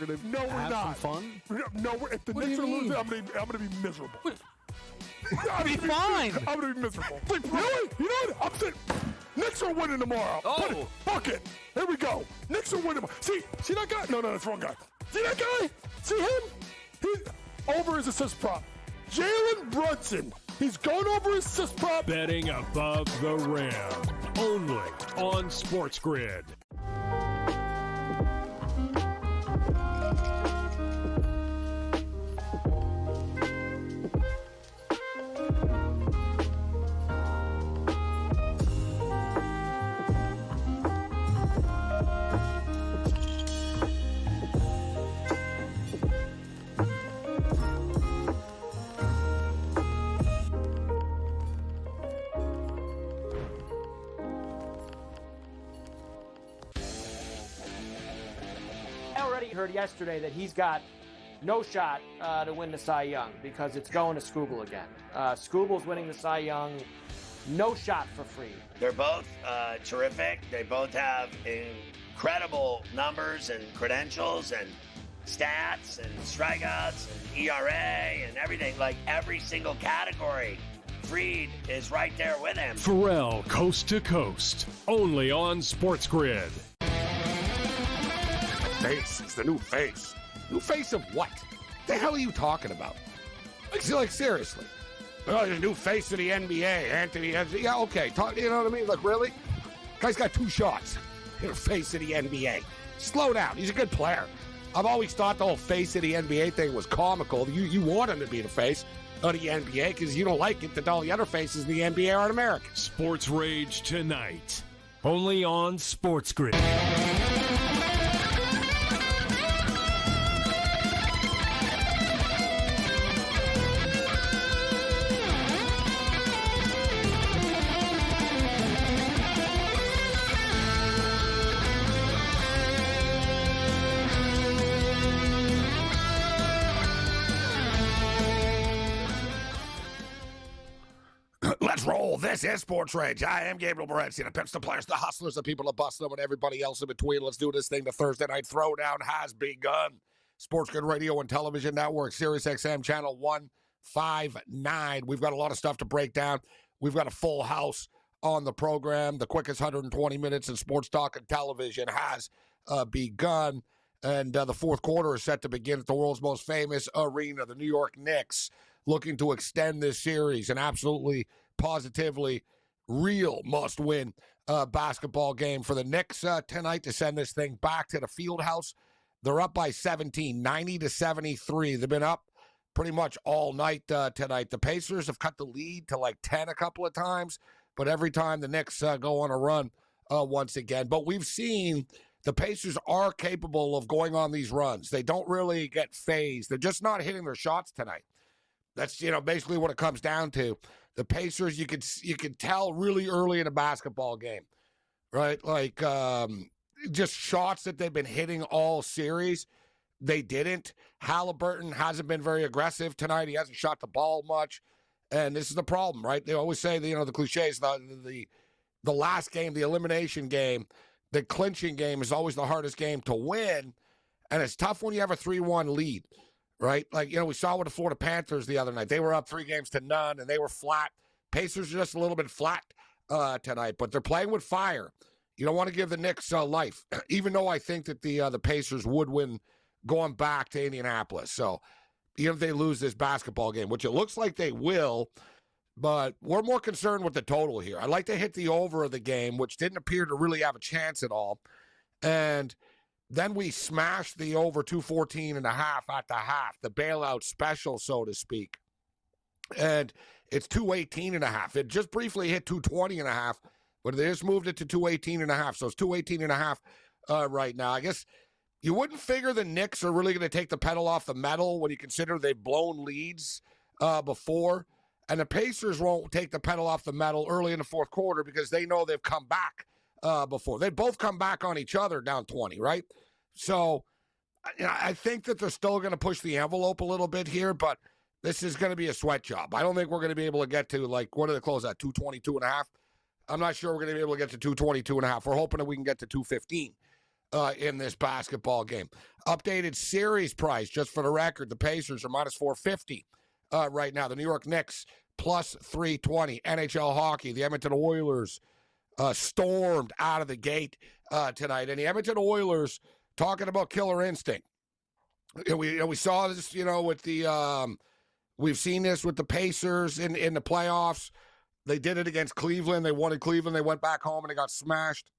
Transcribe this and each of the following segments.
going to No, we're have not. some fun? No, if the What do Knicks you are losing, mean? I'm going to be miserable. I'll be fine. I'm going to be miserable. Really? You know what? I'm saying Knicks are winning tomorrow. Oh. Fuck it. Here we go. Knicks are winning tomorrow. See that guy? No, that's the wrong guy. See that guy? See him? He's over his assist prop. Jalen Brunson. He's going over his assist prop. Betting above the rim. Only on SportsGrid. Heard yesterday that he's got no shot to win the Cy Young because it's going to Skubal again. Skubal's winning the Cy Young, no shot for free. They're both terrific. They both have incredible numbers and credentials and stats and strikeouts and ERA and everything. Like every single category, Fried is right there with him. Pharrell coast to coast. Only on SportsGrid. Face. It's the new face. New face of what? The hell are you talking about? Like seriously. Oh, the new face of the NBA, Anthony. Yeah, okay. You know what I mean? Like, really? Guy's got 2 shots. You're face of the NBA. Slow down. He's a good player. I've always thought the whole face of the NBA thing was comical. You want him to be the face of the NBA because you don't like it that all the other faces in the NBA aren't American. SportsRage tonight. Only on SportsGrid. Let's roll. This is SportsRage. I am Gabriel Morency. The pimps, the players, the hustlers, the people that bust them, and everybody else in between. Let's do this thing. The Thursday Night Throwdown has begun. SportsGrid Radio and Television Network, Sirius XM Channel 159. We've got a lot of stuff to break down. We've got a full house on the program. The quickest 120 minutes in sports talk and television has begun. And the fourth quarter is set to begin at the world's most famous arena, the New York Knicks, looking to extend this series. An absolutely, positively, real must-win basketball game for the Knicks tonight to send this thing back to the field house. They're up by 17, 90-73. They've been up pretty much all night tonight. The Pacers have cut the lead to like 10 a couple of times, but every time the Knicks go on a run once again. But we've seen the Pacers are capable of going on these runs. They don't really get phased. They're just not hitting their shots tonight. That's, basically what it comes down to. The Pacers, you could tell really early in a basketball game, right? Like just shots that they've been hitting all series, they didn't. Halliburton hasn't been very aggressive tonight. He hasn't shot the ball much, and this is the problem, right? They always say, the cliches, the last game, the elimination game, the clinching game is always the hardest game to win, and it's tough when you have a 3-1 lead. Right? Like, we saw with the Florida Panthers the other night. They were up 3-0, and they were flat. Pacers are just a little bit flat tonight, but they're playing with fire. You don't want to give the Knicks life, even though I think that the Pacers would win going back to Indianapolis. So even if they lose this basketball game, which it looks like they will, but we're more concerned with the total here. I'd like to hit the over of the game, which didn't appear to really have a chance at all. And then we smashed the over 214.5 at the half, the bailout special, so to speak. And it's 218.5. It just briefly hit 220.5, but they just moved it to 218.5. So it's 218.5 right now. I guess you wouldn't figure the Knicks are really going to take the pedal off the metal when you consider they've blown leads before. And the Pacers won't take the pedal off the metal early in the fourth quarter because they know they've come back before. They both come back on each other down 20, right? So I think that they're still going to push the envelope a little bit here, but this is going to be a sweat job. I don't think we're going to be able to get to, like, what do they close at, 222.5? I'm not sure we're going to be able to get to 222.5. We're hoping that we can get to 215 in this basketball game. Updated series price, just for the record, the Pacers are minus 450 right now. The New York Knicks plus 320. NHL hockey, the Edmonton Oilers stormed out of the gate tonight. And the Edmonton Oilers, talking about killer instinct. We saw this, with the we've seen this with the Pacers in the playoffs. They did it against Cleveland. They won in Cleveland. They went back home and they got smashed,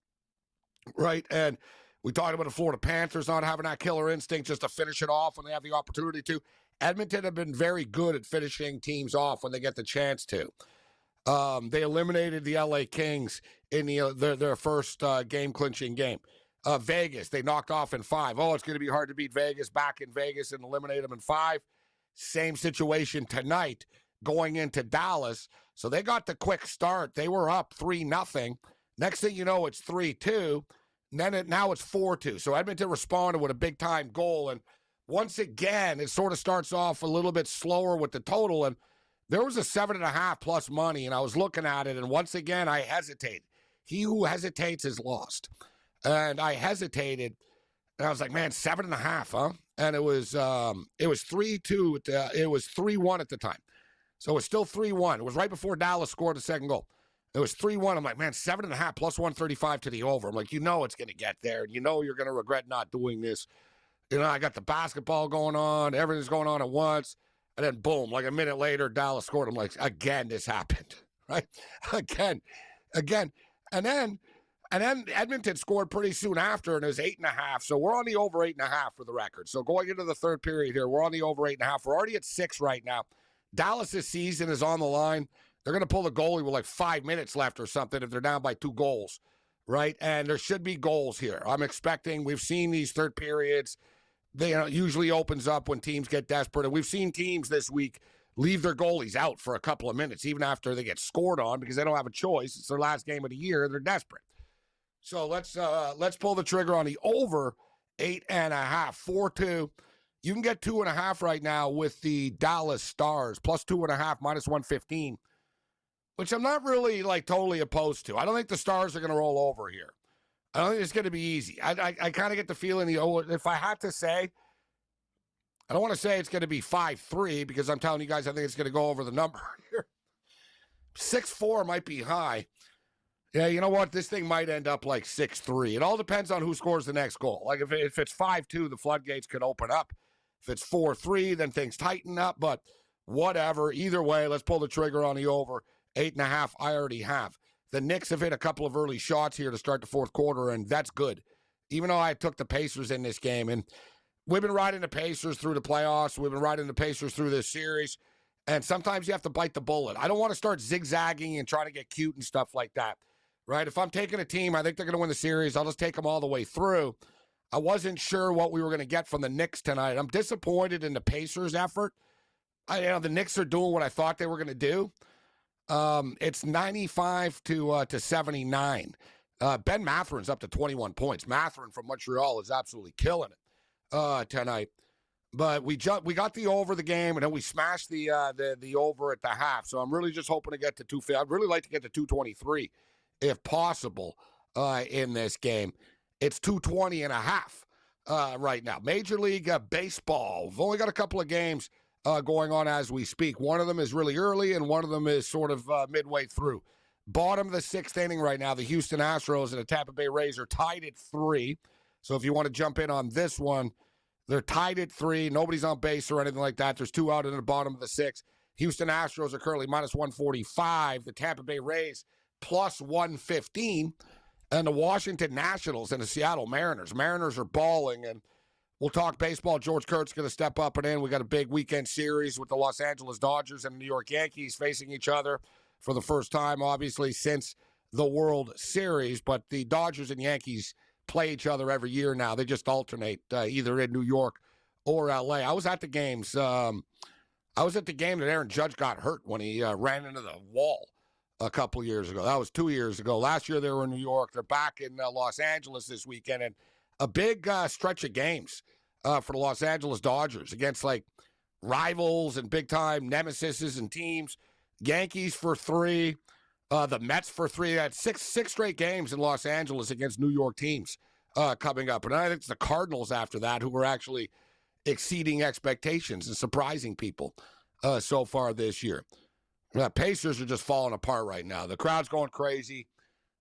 right? And we talked about the Florida Panthers not having that killer instinct just to finish it off when they have the opportunity to. Edmonton have been very good at finishing teams off when they get the chance to. They eliminated the LA Kings in their first game-clinching game. Vegas, they knocked off in 5. Oh, it's going to be hard to beat Vegas back in Vegas and eliminate them in 5. Same situation tonight going into Dallas. So they got the quick start. They were up 3-0. Next thing you know, it's 3-2. Now it's 4-2. So Edmonton responded with a big-time goal. And once again, it sort of starts off a little bit slower with the total. And there was a 7.5 plus money, and I was looking at it. And once again, I hesitated. He who hesitates is lost. And I hesitated, and I was like, man, 7.5, huh? And it was 3-2. It was 3-1 at the time. So it's still 3-1. It was right before Dallas scored the second goal. It was 3-1. I'm like, man, 7.5 plus 135 to the over. I'm like, it's going to get there. And you're going to regret not doing this. I got the basketball going on. Everything's going on at once. And then, boom, like a minute later, Dallas scored. I'm like, again, this happened, right? Again. And then Edmonton scored pretty soon after, and it was 8.5. So we're on the over 8.5 for the record. So going into the third period here, we're on the over 8.5. We're already at 6 right now. Dallas' season is on the line. They're going to pull the goalie with like 5 minutes left or something if they're down by 2 goals, right? And there should be goals here. I'm expecting, we've seen these third periods. They usually opens up when teams get desperate. And we've seen teams this week leave their goalies out for a couple of minutes, even after they get scored on, because they don't have a choice. It's their last game of the year. They're desperate. So let's pull the trigger on the over 8.5, 4-2. You can get 2.5 right now with the Dallas Stars, plus 2.5, minus 115, which I'm not really totally opposed to. I don't think the Stars are going to roll over here. I don't think it's going to be easy. I kind of get the feeling if I had to say, I don't want to say it's going to be 5-3 because I'm telling you guys I think it's going to go over the number here. 6-4 might be high. Yeah, you know what? This thing might end up like 6-3. It all depends on who scores the next goal. Like if it's 5-2, the floodgates could open up. If it's 4-3, then things tighten up. But whatever. Either way, let's pull the trigger on the over. 8.5, I already have. The Knicks have hit a couple of early shots here to start the fourth quarter, and that's good. Even though I took the Pacers in this game, and we've been riding the Pacers through the playoffs. We've been riding the Pacers through this series, and sometimes you have to bite the bullet. I don't want to start zigzagging and trying to get cute and stuff like that, right? If I'm taking a team, I think they're going to win the series, I'll just take them all the way through. I wasn't sure what we were going to get from the Knicks tonight. I'm disappointed in the Pacers' effort. The Knicks are doing what I thought they were going to do. It's 95 to 79. Ben Matherin's up to 21 points. Matherin from Montreal is absolutely killing it tonight. But we got the over the game, and then we smashed the over at the half. So I'm really just hoping to get to 250. I'd really like to get to 223 if possible in this game. It's 220.5 right now. Major League Baseball. We've only got a couple of games going on as we speak. One of them is really early, and one of them is sort of midway through. Bottom of the 6th inning right now, the Houston Astros and the Tampa Bay Rays are tied at 3. So if you want to jump in on this one, they're tied at 3. Nobody's on base or anything like that. There's 2 out in the bottom of the 6th. Houston Astros are currently minus 145. The Tampa Bay Rays plus 115. And the Washington Nationals and the Seattle Mariners. Mariners are balling, and we'll talk baseball. George Kurt's going to step up and in. We got a big weekend series with the Los Angeles Dodgers and the New York Yankees facing each other for the first time, obviously, since the World Series. But the Dodgers and Yankees play each other every year now. They just alternate either in New York or L.A. I was at the games. I was at the game that Aaron Judge got hurt when he ran into the wall a couple years ago. That was 2 years ago. Last year they were in New York. They're back in Los Angeles this weekend. And a big stretch of games for the Los Angeles Dodgers against rivals and big-time nemesises and teams. Yankees for 3, the Mets for 3. They had six straight games in Los Angeles against New York teams coming up. And I think it's the Cardinals after that who are actually exceeding expectations and surprising people so far this year. Pacers are just falling apart right now. The crowd's going crazy.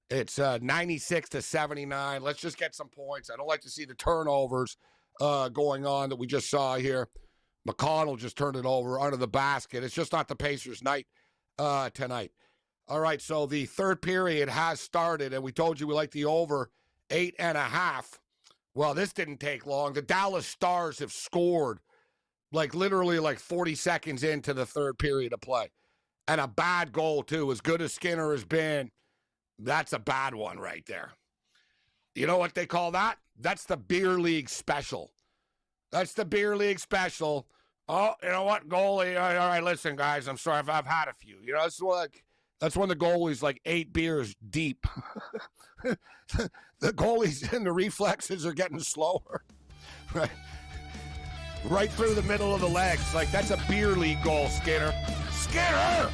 It's 96-79. Let's just get some points. I don't like to see the turnovers going on that we just saw here. McConnell just turned it over under the basket. It's just not the Pacers' night tonight. All right, so the third period has started, and we told you we like the over 8.5. Well, this didn't take long. The Dallas Stars have scored literally 40 seconds into the third period of play. And a bad goal, too. As good as Skinner has been, that's a bad one right there. You know what they call that? That's the beer league special. That's the beer league special. Oh, you know what, goalie? All right, listen, guys, I'm sorry. I've had a few. You know, that's when the goalie's 8 beers deep. The goalies and the reflexes are getting slower. Right through the middle of the legs. That's a beer league goal, Skinner. Skinner!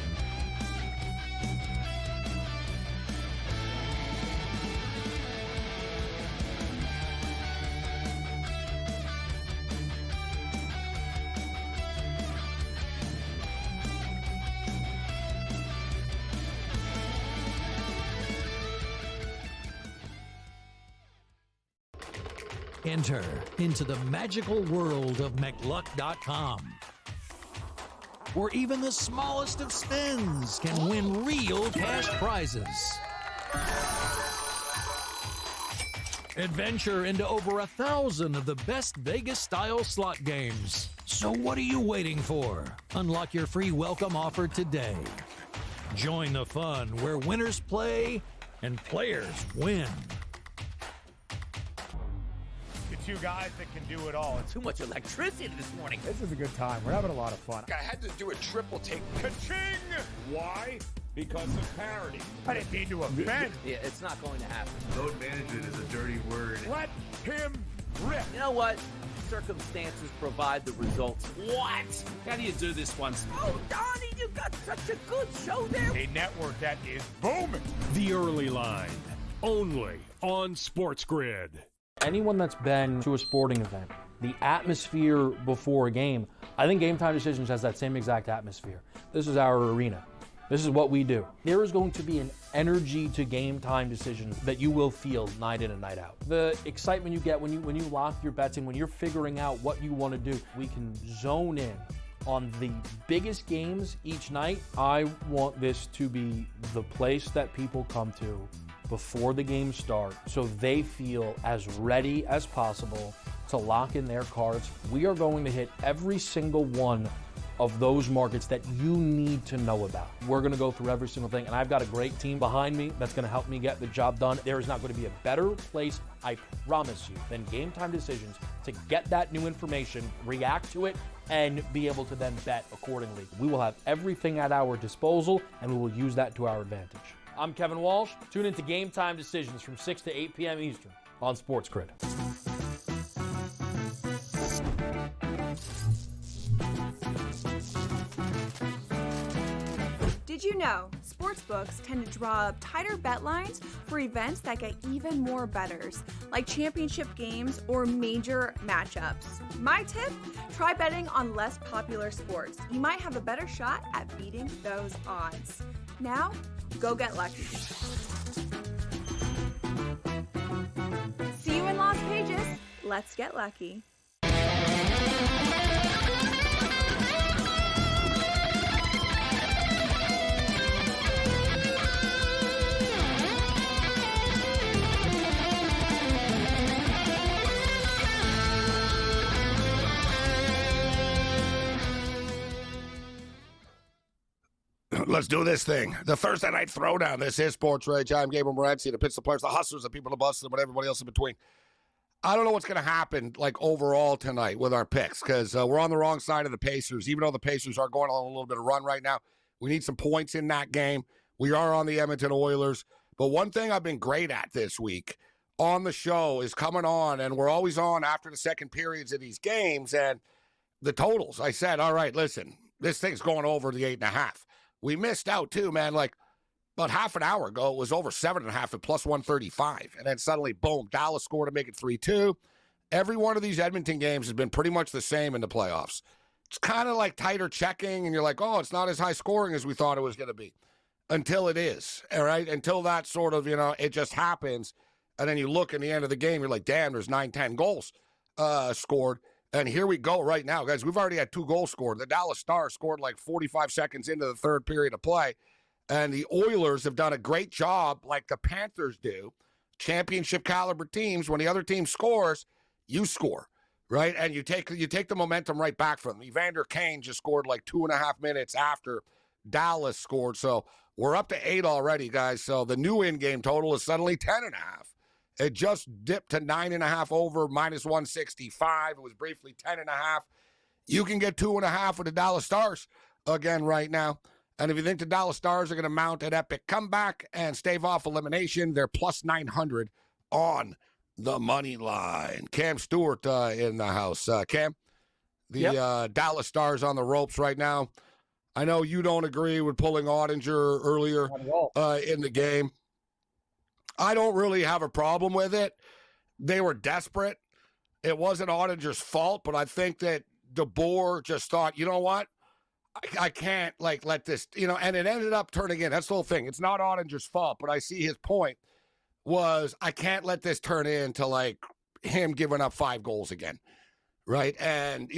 Enter into the magical world of McLuck.com, where even the smallest of spins can win real cash prizes. Adventure into over 1,000 of the best Vegas-style slot games. So what are you waiting for? Unlock your free welcome offer today. Join the fun where winners play and players win. Two guys that can do it all. It's Too much electricity this morning. This is a good time. We're having a lot of fun. I had to do a triple take. Ka-ching! Why? Because of parity. I didn't mean to offend. Yeah, it's not going to happen. Load management is a dirty word. Let him rip. You know what? Circumstances provide the results. What? How do you do this once? Oh, Donnie, you got such a good show there. A network that is booming. The Early Line, only on SportsGrid. Anyone that's been to a sporting event, the atmosphere before a game, I think Game Time Decisions has that same exact atmosphere. This is our arena. This is what we do. There is going to be an energy to Game Time Decisions that you will feel night in and night out. The excitement you get when you lock your bets in, when you're figuring out what you want to do, we can zone in on the biggest games each night. I want this to be the place that people come to before the games start so they feel as ready as possible to lock in their cards. We are going to hit every single one of those markets that you need to know about. We're gonna go through every single thing, and I've got a great team behind me that's gonna help me get the job done. There is not gonna be a better place, I promise you, than Game Time Decisions to get that new information, react to it, and be able to then bet accordingly. We will have everything at our disposal, and we will use that to our advantage. I'm Kevin Walsh. Tune into Game Time Decisions from 6 to 8 p.m. Eastern on SportsGrid. Did you know sportsbooks tend to draw up tighter bet lines for events that get even more bettors, like championship games or major matchups? My tip, try betting on less popular sports. You might have a better shot at beating those odds. Now, go get lucky. See you in Las Vegas. Let's get lucky. Let's do this thing. The Thursday night throwdown. This is SportsRage. I'm Gabriel Morency. The pits, the players, the hustlers, the people, the busters, and everybody else in between. I don't know what's going to happen, overall tonight with our picks, because we're on the wrong side of the Pacers. Even though the Pacers are going on a little bit of run right now, we need some points in that game. We are on the Edmonton Oilers. But one thing I've been great at this week on the show is coming on, and we're always on after the second periods of these games, and the totals. I said, all right, listen, this thing's going over the 8.5. We missed out, too, man. About half an hour ago, it was over 7.5 at plus 135. And then suddenly, boom, Dallas scored to make it 3-2. Every one of these Edmonton games has been pretty much the same in the playoffs. It's kind of like tighter checking, and you're like, oh, it's not as high scoring as we thought it was going to be. Until it is, all right? Until that sort of, it just happens. And then you look in the end of the game, you're like, damn, there's 9-10 goals scored. And here we go right now, guys. We've already had 2 goals scored. The Dallas Stars scored like 45 seconds into the third period of play. And the Oilers have done a great job, like the Panthers do. Championship caliber teams, when the other team scores, you score, right? And you take the momentum right back from them. Evander Kane just scored like 2.5 minutes after Dallas scored. So we're up to 8 already, guys. So the new in-game total is suddenly 10.5. It just dipped to 9.5 over, minus 165. It was briefly 10.5. You can get 2.5 with the Dallas Stars again right now. And if you think the Dallas Stars are going to mount an epic comeback and stave off elimination, they're plus 900 on the money line. Cam Stewart in the house. Cam, the Dallas Stars on the ropes right now. I know you don't agree with pulling Ottinger earlier in the game. I don't really have a problem with it. They were desperate. It wasn't Ottinger's fault, but I think that DeBoer just thought, you know what? I can't, let this, and it ended up turning in. That's the whole thing. It's not Ottinger's fault, but I see his point was I can't let this turn into, him giving up 5 goals again, right? And,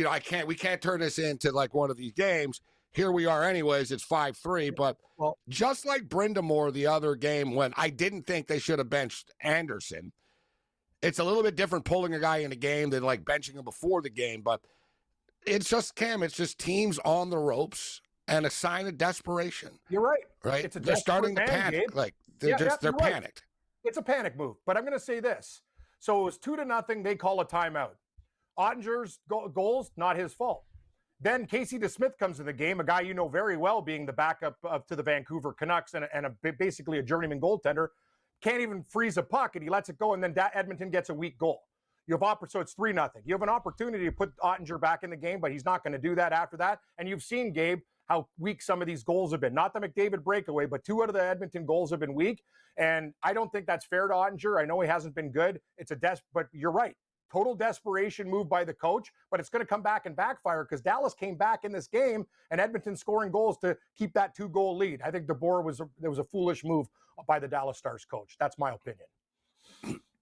we can't turn this into, one of these games. Here we are anyways. It's 5-3, but just like Brindamore the other game when I didn't think they should have benched Anderson, it's a little bit different pulling a guy in a game than, benching him before the game, but it's just, Cam, it's just teams on the ropes and a sign of desperation. You're right. Right? It's They're starting to panic. Gabe. They're panicked. It's a panic move, but I'm going to say this. So it was 2-0. They call a timeout. Ottinger's goals, not his fault. Then Casey DeSmith comes in the game, a guy you know very well being the backup to the Vancouver Canucks and basically a journeyman goaltender. Can't even freeze a puck, and he lets it go, and then Edmonton gets a weak goal. So it's 3-0. You have an opportunity to put Ottinger back in the game, but he's not going to do that after that. And you've seen, Gabe, how weak some of these goals have been. Not the McDavid breakaway, but 2 out of the Edmonton goals have been weak. And I don't think that's fair to Ottinger. I know he hasn't been good. But you're right. Total desperation move by the coach, but it's going to come back and backfire because Dallas came back in this game and Edmonton scoring goals to keep that 2-goal lead. I think DeBoer was a foolish move by the Dallas Stars coach. That's my opinion.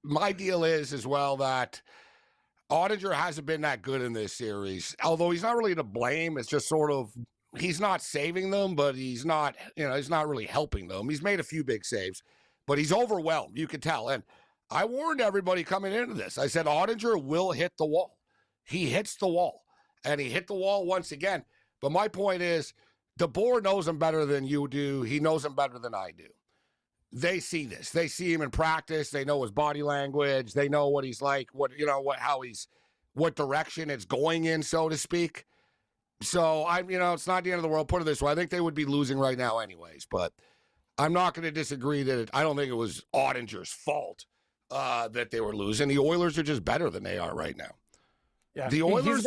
My deal is as well that Ottinger hasn't been that good in this series, although he's not really to blame. It's just sort of, he's not saving them, but he's not really helping them. He's made a few big saves, but he's overwhelmed. You can tell. And I warned everybody coming into this. I said, Ottinger will hit the wall. He hits the wall, and he hit the wall once again. But my point is, DeBoer knows him better than you do. He knows him better than I do. They see this. They see him in practice. They know his body language. They know what he's like, what direction it's going in, so to speak. So it's not the end of the world. Put it this way. I think they would be losing right now anyways, but I'm not going to disagree that I don't think it was Ottinger's fault that they were losing. The Oilers are just better than they are right now. Yeah. The Oilers.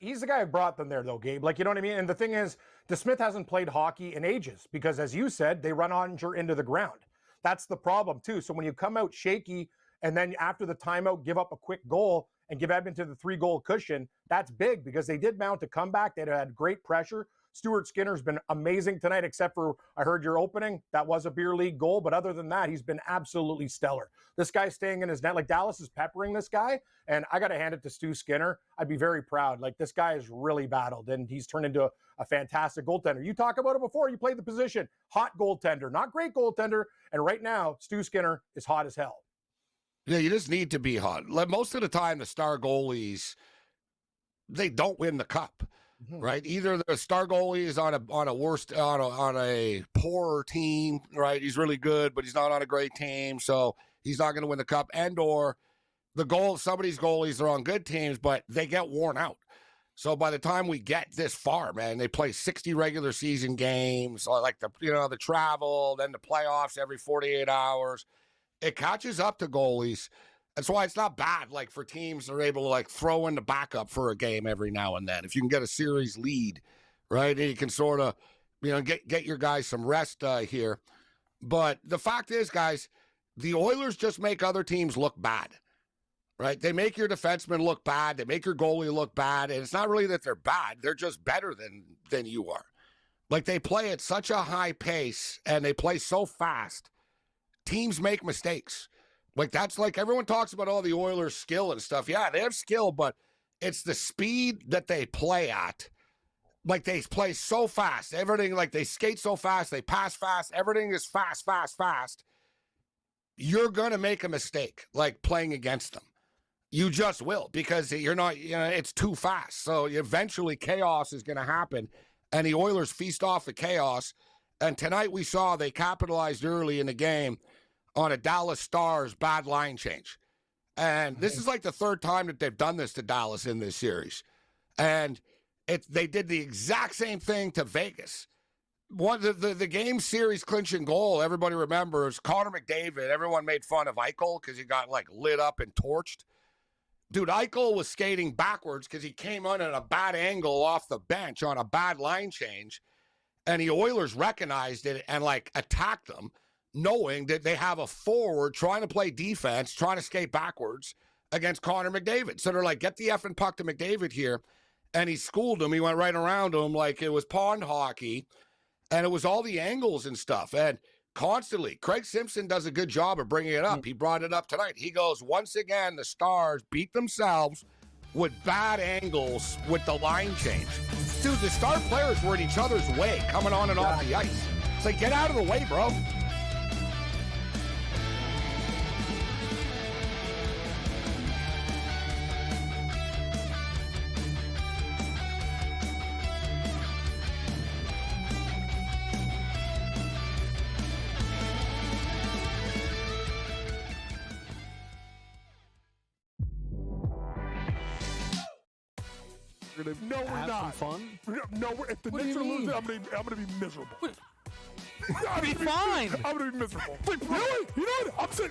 He's the guy who brought them there, though, Gabe. You know what I mean? And the thing is, DeSmith hasn't played hockey in ages because, as you said, they run Ottinger into the ground. That's the problem, too. So when you come out shaky and then after the timeout give up a quick goal and give Edmonton the 3-goal cushion, that's big because they did mount a comeback. They'd had great pressure. Stuart Skinner's been amazing tonight, except for, I heard your opening. That was a beer league goal. But other than that, he's been absolutely stellar. This guy's staying in his net. Dallas is peppering this guy. And I got to hand it to Stu Skinner. I'd be very proud. This guy has really battled, and he's turned into a fantastic goaltender. You talk about it before. You played the position. Hot goaltender. Not great goaltender. And right now, Stu Skinner is hot as hell. Yeah, you just need to be hot. Most of the time, the star goalies, they don't win the cup. Right, either the star goalie is on a poorer team, right? He's really good, but he's not on a great team, so he's not going to win the cup. And or some of these goalies are on good teams, but they get worn out. So by the time we get this far, man, they play 60 regular season games, the travel, then the playoffs every 48 hours. It catches up to goalies. That's why it's not bad, for teams that are able to, throw in the backup for a game every now and then. If you can get a series lead, right, and you can sort of, get your guys some rest here. But the fact is, guys, the Oilers just make other teams look bad, right? They make your defensemen look bad. They make your goalie look bad. And it's not really that they're bad. They're just better than you are. Like, they play at such a high pace and they play so fast. Teams make mistakes. Like, that's like everyone talks about all the Oilers' skill and stuff. Yeah, they have skill, but it's the speed that they play at. Like, they play so fast. Everything, like, they skate so fast. They pass fast. Everything is fast, fast, fast. You're going to make a mistake, like, playing against them. You just will, because you're not, it's too fast. So eventually chaos is going to happen, and the Oilers feast off the chaos. And tonight we saw they capitalized early in the game on a Dallas Stars bad line change. And this is like the third time that they've done this to Dallas in this series. And they did the exact same thing to Vegas. The game series clinching goal, everybody remembers, Connor McDavid. Everyone made fun of Eichel because he got, like, lit up and torched. Dude, Eichel was skating backwards because he came on at a bad angle off the bench on a bad line change. And the Oilers recognized it and, like, attacked them, knowing that they have a forward trying to play defense, trying to skate backwards against Connor McDavid. So they're like, get the effing puck to McDavid here. And he schooled him. He went right around him like it was pond hockey. And it was all the angles and stuff. And constantly, Craig Simpson does a good job of bringing it up. He brought it up tonight. He goes, once again, the Stars beat themselves with bad angles with the line change. Dude, the star players were in each other's way coming on and off the ice. It's like, get out of the way, bro. No, we're not. Fun? No, if the Knicks are losing, I'm gonna be miserable. Be fine. I'm gonna be miserable. Really? You know what? I'm saying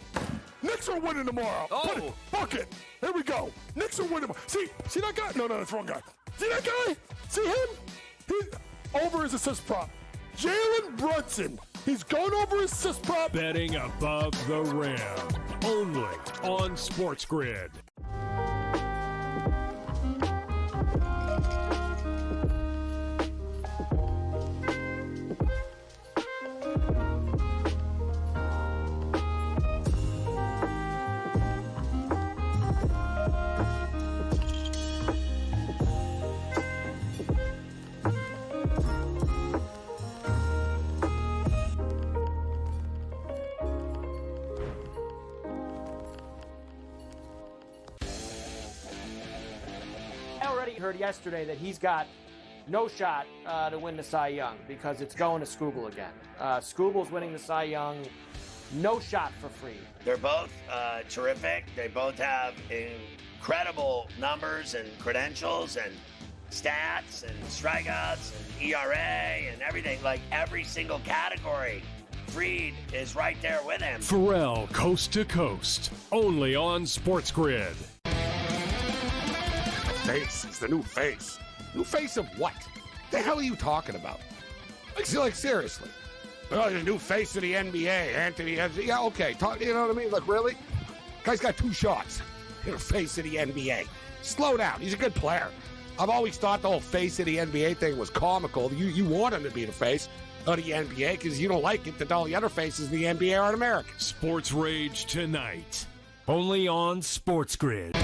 Knicks are winning tomorrow. Oh. Fuck it. Here we go. Knicks are winning tomorrow. See that guy? No, that's the wrong guy. See that guy? See him? He's over his assist prop. Jalen Brunson. He's going over his assist prop. Betting above the rim. Only on SportsGrid. Heard yesterday that he's got no shot to win the Cy Young because it's going to Skubal again. Skubal's winning the Cy Young, no shot for free. They're both terrific. They both have incredible numbers and credentials and stats and strikeouts and ERA and everything. Like, every single category, Fried is right there with him. Pharrell, coast to coast, only on SportsGrid. Face. It's the new face. New face of what? The hell are you talking about? Like seriously. Oh, the new face of the NBA, Anthony. Yeah, okay. You know what I mean? Like, really? Guy's got 2 shots. You're the face of the NBA. Slow down. He's a good player. I've always thought the whole face of the NBA thing was comical. You want him to be the face of the NBA because you don't like it that all the other faces in the NBA aren't American. SportsRage tonight. Only on SportsGrid.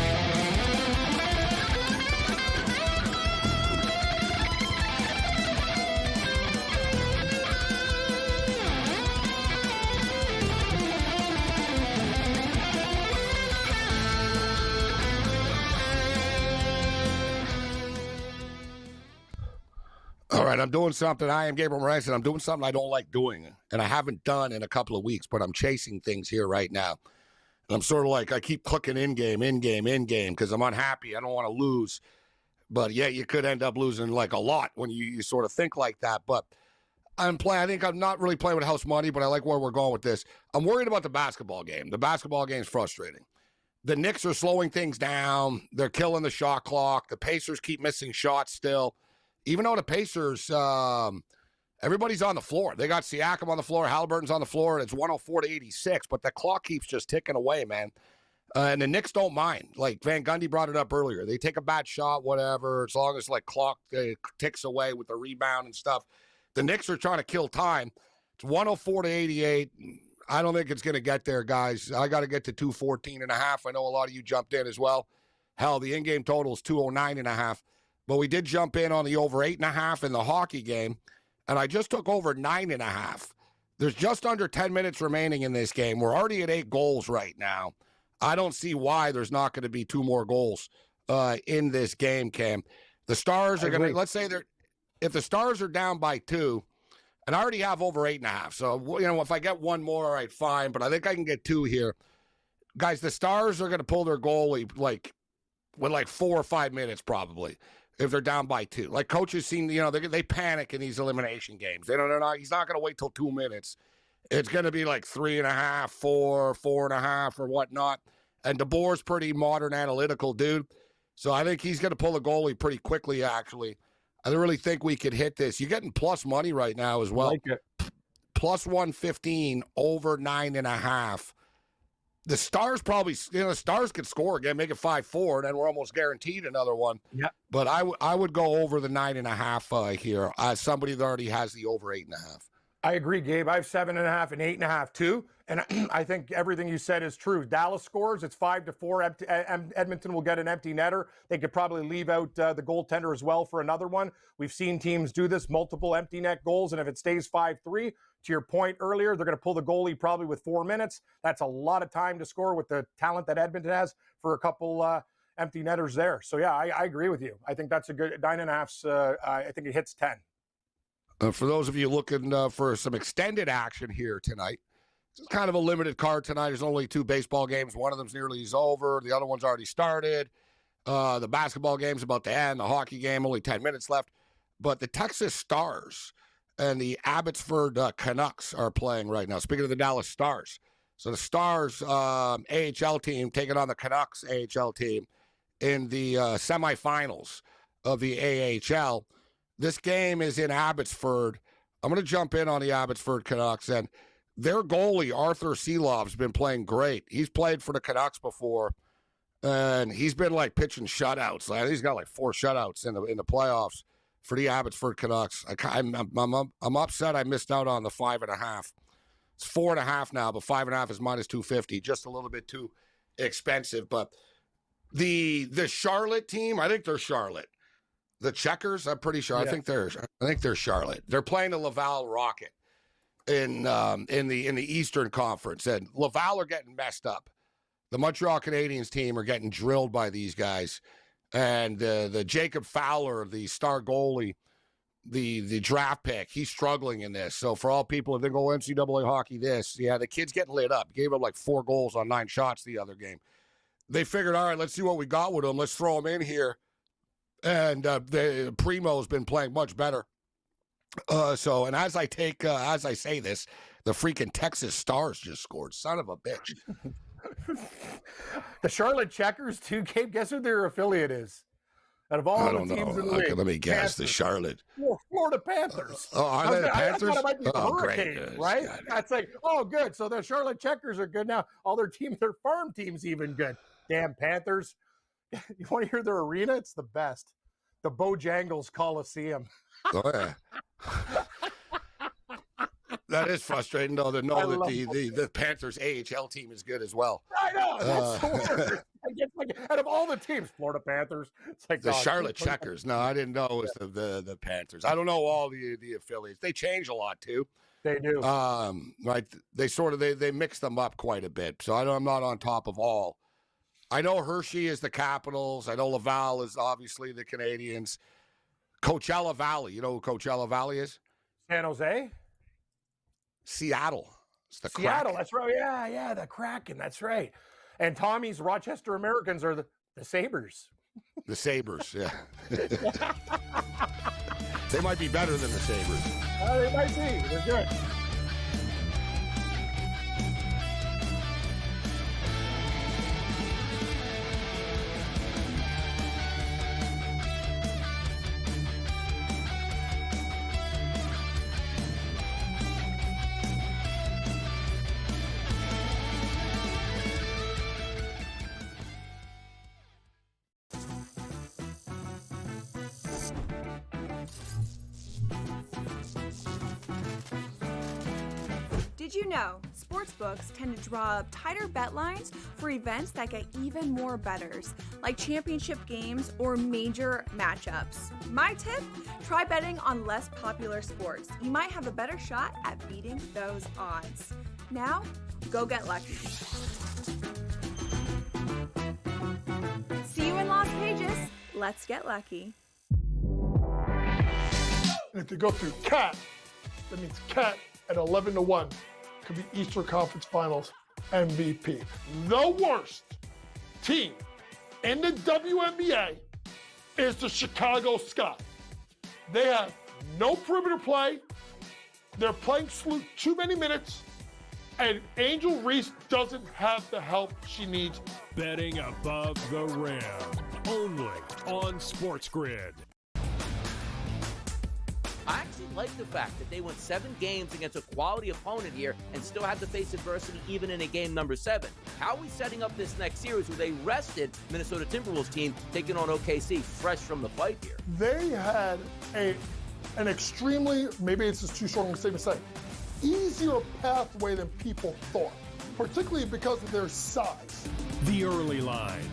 All right, I'm doing something. I am Gabriel Morency, and I'm doing something I don't like doing, and I haven't done in a couple of weeks, but I'm chasing things here right now. And I'm sort of like, I keep clicking in-game, because I'm unhappy. I don't want to lose. But, yeah, you could end up losing, like, a lot when you sort of think like that. But I think I'm not really playing with house money, but I like where we're going with this. I'm worried about the basketball game. The basketball game is frustrating. The Knicks are slowing things down. They're killing the shot clock. The Pacers keep missing shots still. Even though the Pacers, Everybody's on the floor. They got Siakam on the floor, Halliburton's on the floor, and it's 104-86, but the clock keeps just ticking away, man. And the Knicks don't mind. Like Van Gundy brought it up earlier. They take a bad shot, whatever, as long as like clock ticks away with the rebound and stuff. The Knicks are trying to kill time. It's 104-88. I don't think it's going to get there, guys. I got to get to 214.5. I know a lot of you jumped in as well. Hell, the in-game total is 209.5. But we did jump in on the over 8.5 in the hockey game. And I just took over 9.5. There's just under 10 minutes remaining in this game. We're already at 8 goals right now. I don't see why there's not going to be 2 more goals in this game, Cam. The Stars are going to, let's say if the Stars are down by 2, and I already have over 8.5. So, if I get 1 more, all right, fine. But I think I can get 2 here. Guys, the Stars are going to pull their goalie with 4 or 5 minutes probably. If they're down by 2. Like coaches seem, they panic in these elimination games. He's not going to wait till 2 minutes. It's going to be like 3.5, 4, 4.5 or whatnot. And DeBoer's pretty modern analytical dude. So I think he's going to pull the goalie pretty quickly, actually. I really think we could hit this. You're getting plus money right now as well. I like it. Plus 115 over 9.5. The Stars probably, the Stars could score again, make it 5-4, and then we're almost guaranteed another one. Yeah. But I would go over the 9.5 here. As somebody that already has the over 8.5. I agree, Gabe. I have 7.5 and 8.5 too. And I think everything you said is true. Dallas scores. It's 5-4. Edmonton will get an empty netter. They could probably leave out the goaltender as well for another one. We've seen teams do this, multiple empty net goals. And if it stays 5-3, to your point earlier, they're going to pull the goalie probably with 4 minutes. That's a lot of time to score with the talent that Edmonton has for a couple empty netters there. So, yeah, I agree with you. I think that's a good 9.5. I think it hits 10. For those of you looking for some extended action here tonight, it's kind of a limited card tonight. There's only 2 baseball games. One of them's nearly over. The other one's already started. The basketball game's about to end. The hockey game, only 10 minutes left. But the Texas Stars and the Abbotsford Canucks are playing right now. Speaking of the Dallas Stars. So the Stars AHL team taking on the Canucks AHL team in the semifinals of the AHL. This game is in Abbotsford. I'm going to jump in on the Abbotsford Canucks, and their goalie, Arthur Seelov's been playing great. He's played for the Canucks before, and he's been, pitching shutouts. He's got, 4 shutouts in the playoffs for the Abbotsford Canucks. I'm upset I missed out on the 5.5. It's 4.5 now, but 5.5 is minus 250. Just a little bit too expensive. But the Charlotte team, I think they're Charlotte. The Checkers, I'm pretty sure. Yeah. I think they're Charlotte. They're playing the Laval Rocket in the Eastern Conference, and Laval are getting messed up. The Montreal Canadiens team are getting drilled by these guys, and the Jacob Fowler, the star goalie, the draft pick, he's struggling in this. So for all people, if they go NCAA hockey, the kid's getting lit up. He gave up 4 goals on 9 shots the other game. They figured, all right, let's see what we got with him. Let's throw him in here. And the Primo's been playing much better. And as I say this, the freaking Texas Stars just scored. Son of a bitch. The Charlotte Checkers, too, Gabe. Guess who their affiliate is? Out of all the teams in the league. Let me guess. Panthers. The Charlotte. Florida Panthers. Oh, are they the Panthers? I thought it might be the Hurricanes, great. right? God. That's good. So the Charlotte Checkers are good now. All their farm teams even good. Damn Panthers. You want to hear their arena? It's the best. The Bojangles Coliseum. Oh, yeah. That is frustrating, though, to know that the Panthers AHL team is good as well. I know. That's the worst. Out of all the teams, Florida Panthers. It's the Charlotte Checkers. No, I didn't know it was the Panthers. I don't know all the affiliates. They change a lot, too. They do. Right. They mix them up quite a bit. So I'm not on top of all. I know Hershey is the Capitals. I know Laval is obviously the Canadians. Coachella Valley. You know who Coachella Valley is? San Jose? Seattle. It's the Seattle, Kraken. that's right. Yeah, the Kraken. That's right. And Tommy's Rochester Americans are the Sabres. The Sabres, yeah. They might be better than the Sabres. They might be. They're good. Did you know sportsbooks tend to draw up tighter bet lines for events that get even more bettors, like championship games or major matchups? My tip, try betting on less popular sports. You might have a better shot at beating those odds. Now, go get lucky. See you in Las Vegas. Let's get lucky. And if they go through Cat, that means Cat at 11-1 could be Eastern Conference Finals MVP. The worst team in the WNBA is the Chicago Sky. They have no perimeter play. They're playing too many minutes. And Angel Reese doesn't have the help she needs. Betting above the rim. Only on SportsGrid. I actually like the fact that they went 7 games against a quality opponent here and still had to face adversity even in a game number 7. How are we setting up this next series where they rested Minnesota Timberwolves team taking on OKC fresh from the fight here? They had an extremely, maybe it's just too strong a statement to say, easier pathway than people thought, particularly because of their size. The early line.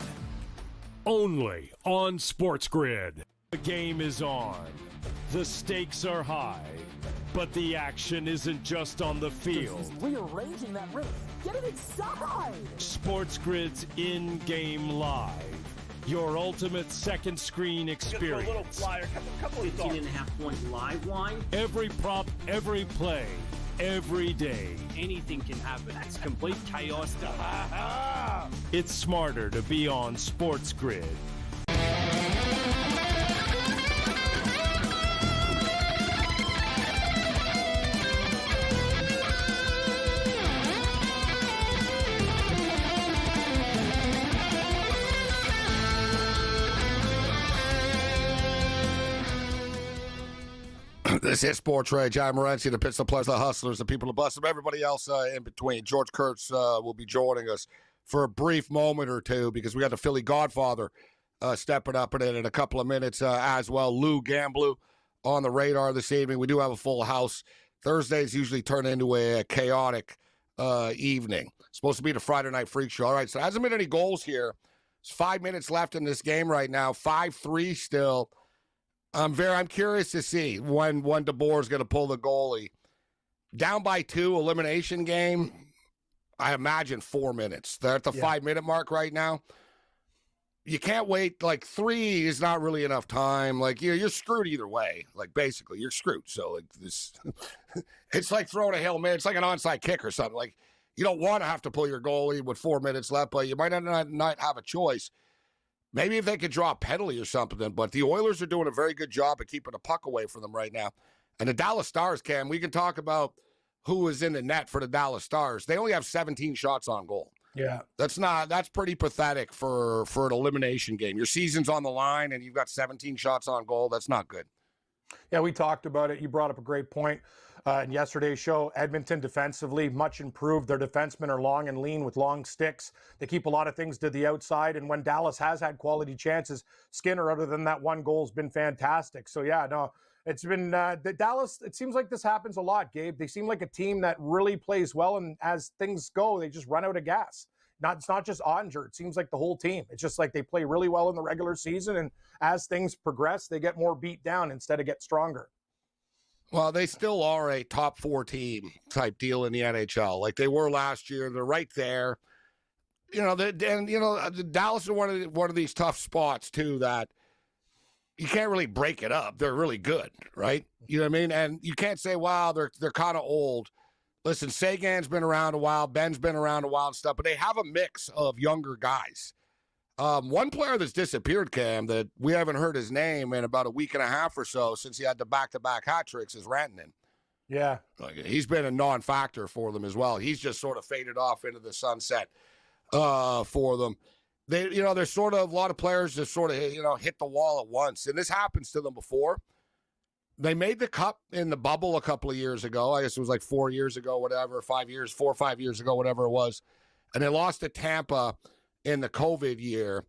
Only on SportsGrid. The game is on. The stakes are high, but the action isn't just on the field. He's rearranging that rim. Get it inside! SportsGrid's in-game live. Your ultimate second screen experience. Just a little flyer, couple of 15.5-point live line. Every prop, every play, every day. Anything can happen. That's complete chaos. It's smarter to be on SportsGrid. This is SportsRage. I'm Morency, the Pits, the Players, the Hustlers, the people who bust them, everybody else in between. George Kurtz will be joining us for a brief moment or two because we got the Philly Godfather stepping up in a couple of minutes as well. Lou Gamblu on the radar this evening. We do have a full house. Thursdays usually turn into a chaotic evening. It's supposed to be the Friday Night Freak Show. All right, so there hasn't been any goals here. There's 5 minutes left in this game right now. 5-3 still. I'm curious to see when DeBoer is going to pull the goalie. Down by 2, elimination game, I imagine 4 minutes. They're at the 5-minute mark right now. You can't wait. Like, 3 is not really enough time. Like, you're screwed either way. Like, basically, you're screwed. So, like, this, it's like throwing a Hail Mary. It's like an onside kick or something. Like, you don't want to have to pull your goalie with 4 minutes left, but you might not have a choice. Maybe if they could draw a penalty or something, but the Oilers are doing a very good job of keeping the puck away from them right now. And the Dallas Stars, Cam, we can talk about who is in the net for the Dallas Stars. They only have 17 shots on goal. Yeah. That's pretty pathetic for an elimination game. Your season's on the line and you've got 17 shots on goal. That's not good. Yeah, we talked about it. You brought up a great point in yesterday's show. Edmonton defensively, much improved. Their defensemen are long and lean with long sticks. They keep a lot of things to the outside. And when Dallas has had quality chances, Skinner, other than that one goal, has been fantastic. So, yeah, no, it's been Dallas. It seems like this happens a lot, Gabe. They seem like a team that really plays well. And as things go, they just run out of gas. It's not just Ottinger. It seems like the whole team. It's just like they play really well in the regular season. And as things progress, they get more beat down instead of get stronger. Well, they still are a top 4 team type deal in the NHL. Like they were last year. They're right there. Dallas is one of these tough spots too that you can't really break it up. They're really good, right? You know what I mean? And you can't say, wow, they're kind of old. Listen, Sagan's been around a while, Ben's been around a while and stuff, but they have a mix of younger guys. One player that's disappeared, Cam, that we haven't heard his name in about a week and a half or so since he had the back-to-back hat tricks is Rantanen. Yeah. He's been a non-factor for them as well. He's just sort of faded off into the sunset for them. There's sort of a lot of players just sort of, hit the wall at once. And this happens to them before. They made the cup in the bubble a couple of years ago. I guess it was like 4 years ago, whatever, 5 years, 4 or 5 years ago, whatever it was. And they lost to Tampa in the COVID year.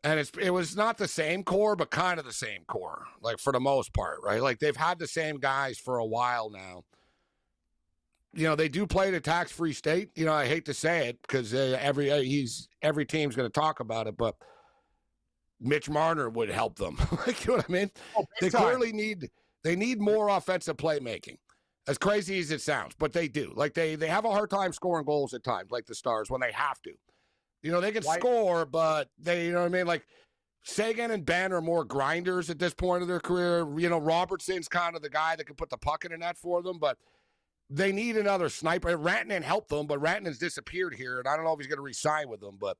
And it was not the same core, but kind of the same core, like for the most part, right? Like they've had the same guys for a while now. they do play at a tax-free state. I hate to say it because every team's going to talk about it, but Mitch Marner would help them. Like, you know what I mean? They clearly need more offensive playmaking. As crazy as it sounds, but they do. Like, they have a hard time scoring goals at times, like the Stars, when they have to. They can score, but they, you know what I mean? Like, Sagan and Ben are more grinders at this point of their career. Robertson's kind of the guy that can put the puck in the net for them, but they need another sniper. Rantanen helped them, but Rantanen's disappeared here, and I don't know if he's going to re-sign with them, but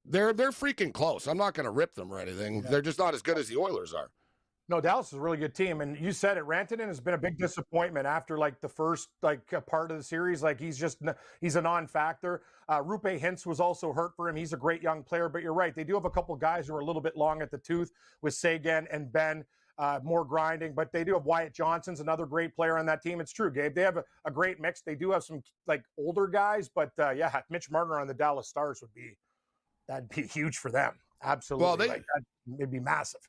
they're freaking close. I'm not going to rip them or anything. Yeah. They're just not as good as the Oilers are. No, Dallas is a really good team, and you said it. Rantanen has been a big disappointment after the first part of the series. He's a non-factor. Rupe Hintz was also hurt for him. He's a great young player, but you're right. They do have a couple guys who are a little bit long at the tooth with Sagan and Ben, more grinding, but they do have Wyatt Johnson's another great player on that team. It's true, Gabe. They have a great mix. They do have some older guys, but Mitch Marner on the Dallas Stars that'd be huge for them. Absolutely. Well, it'd be massive.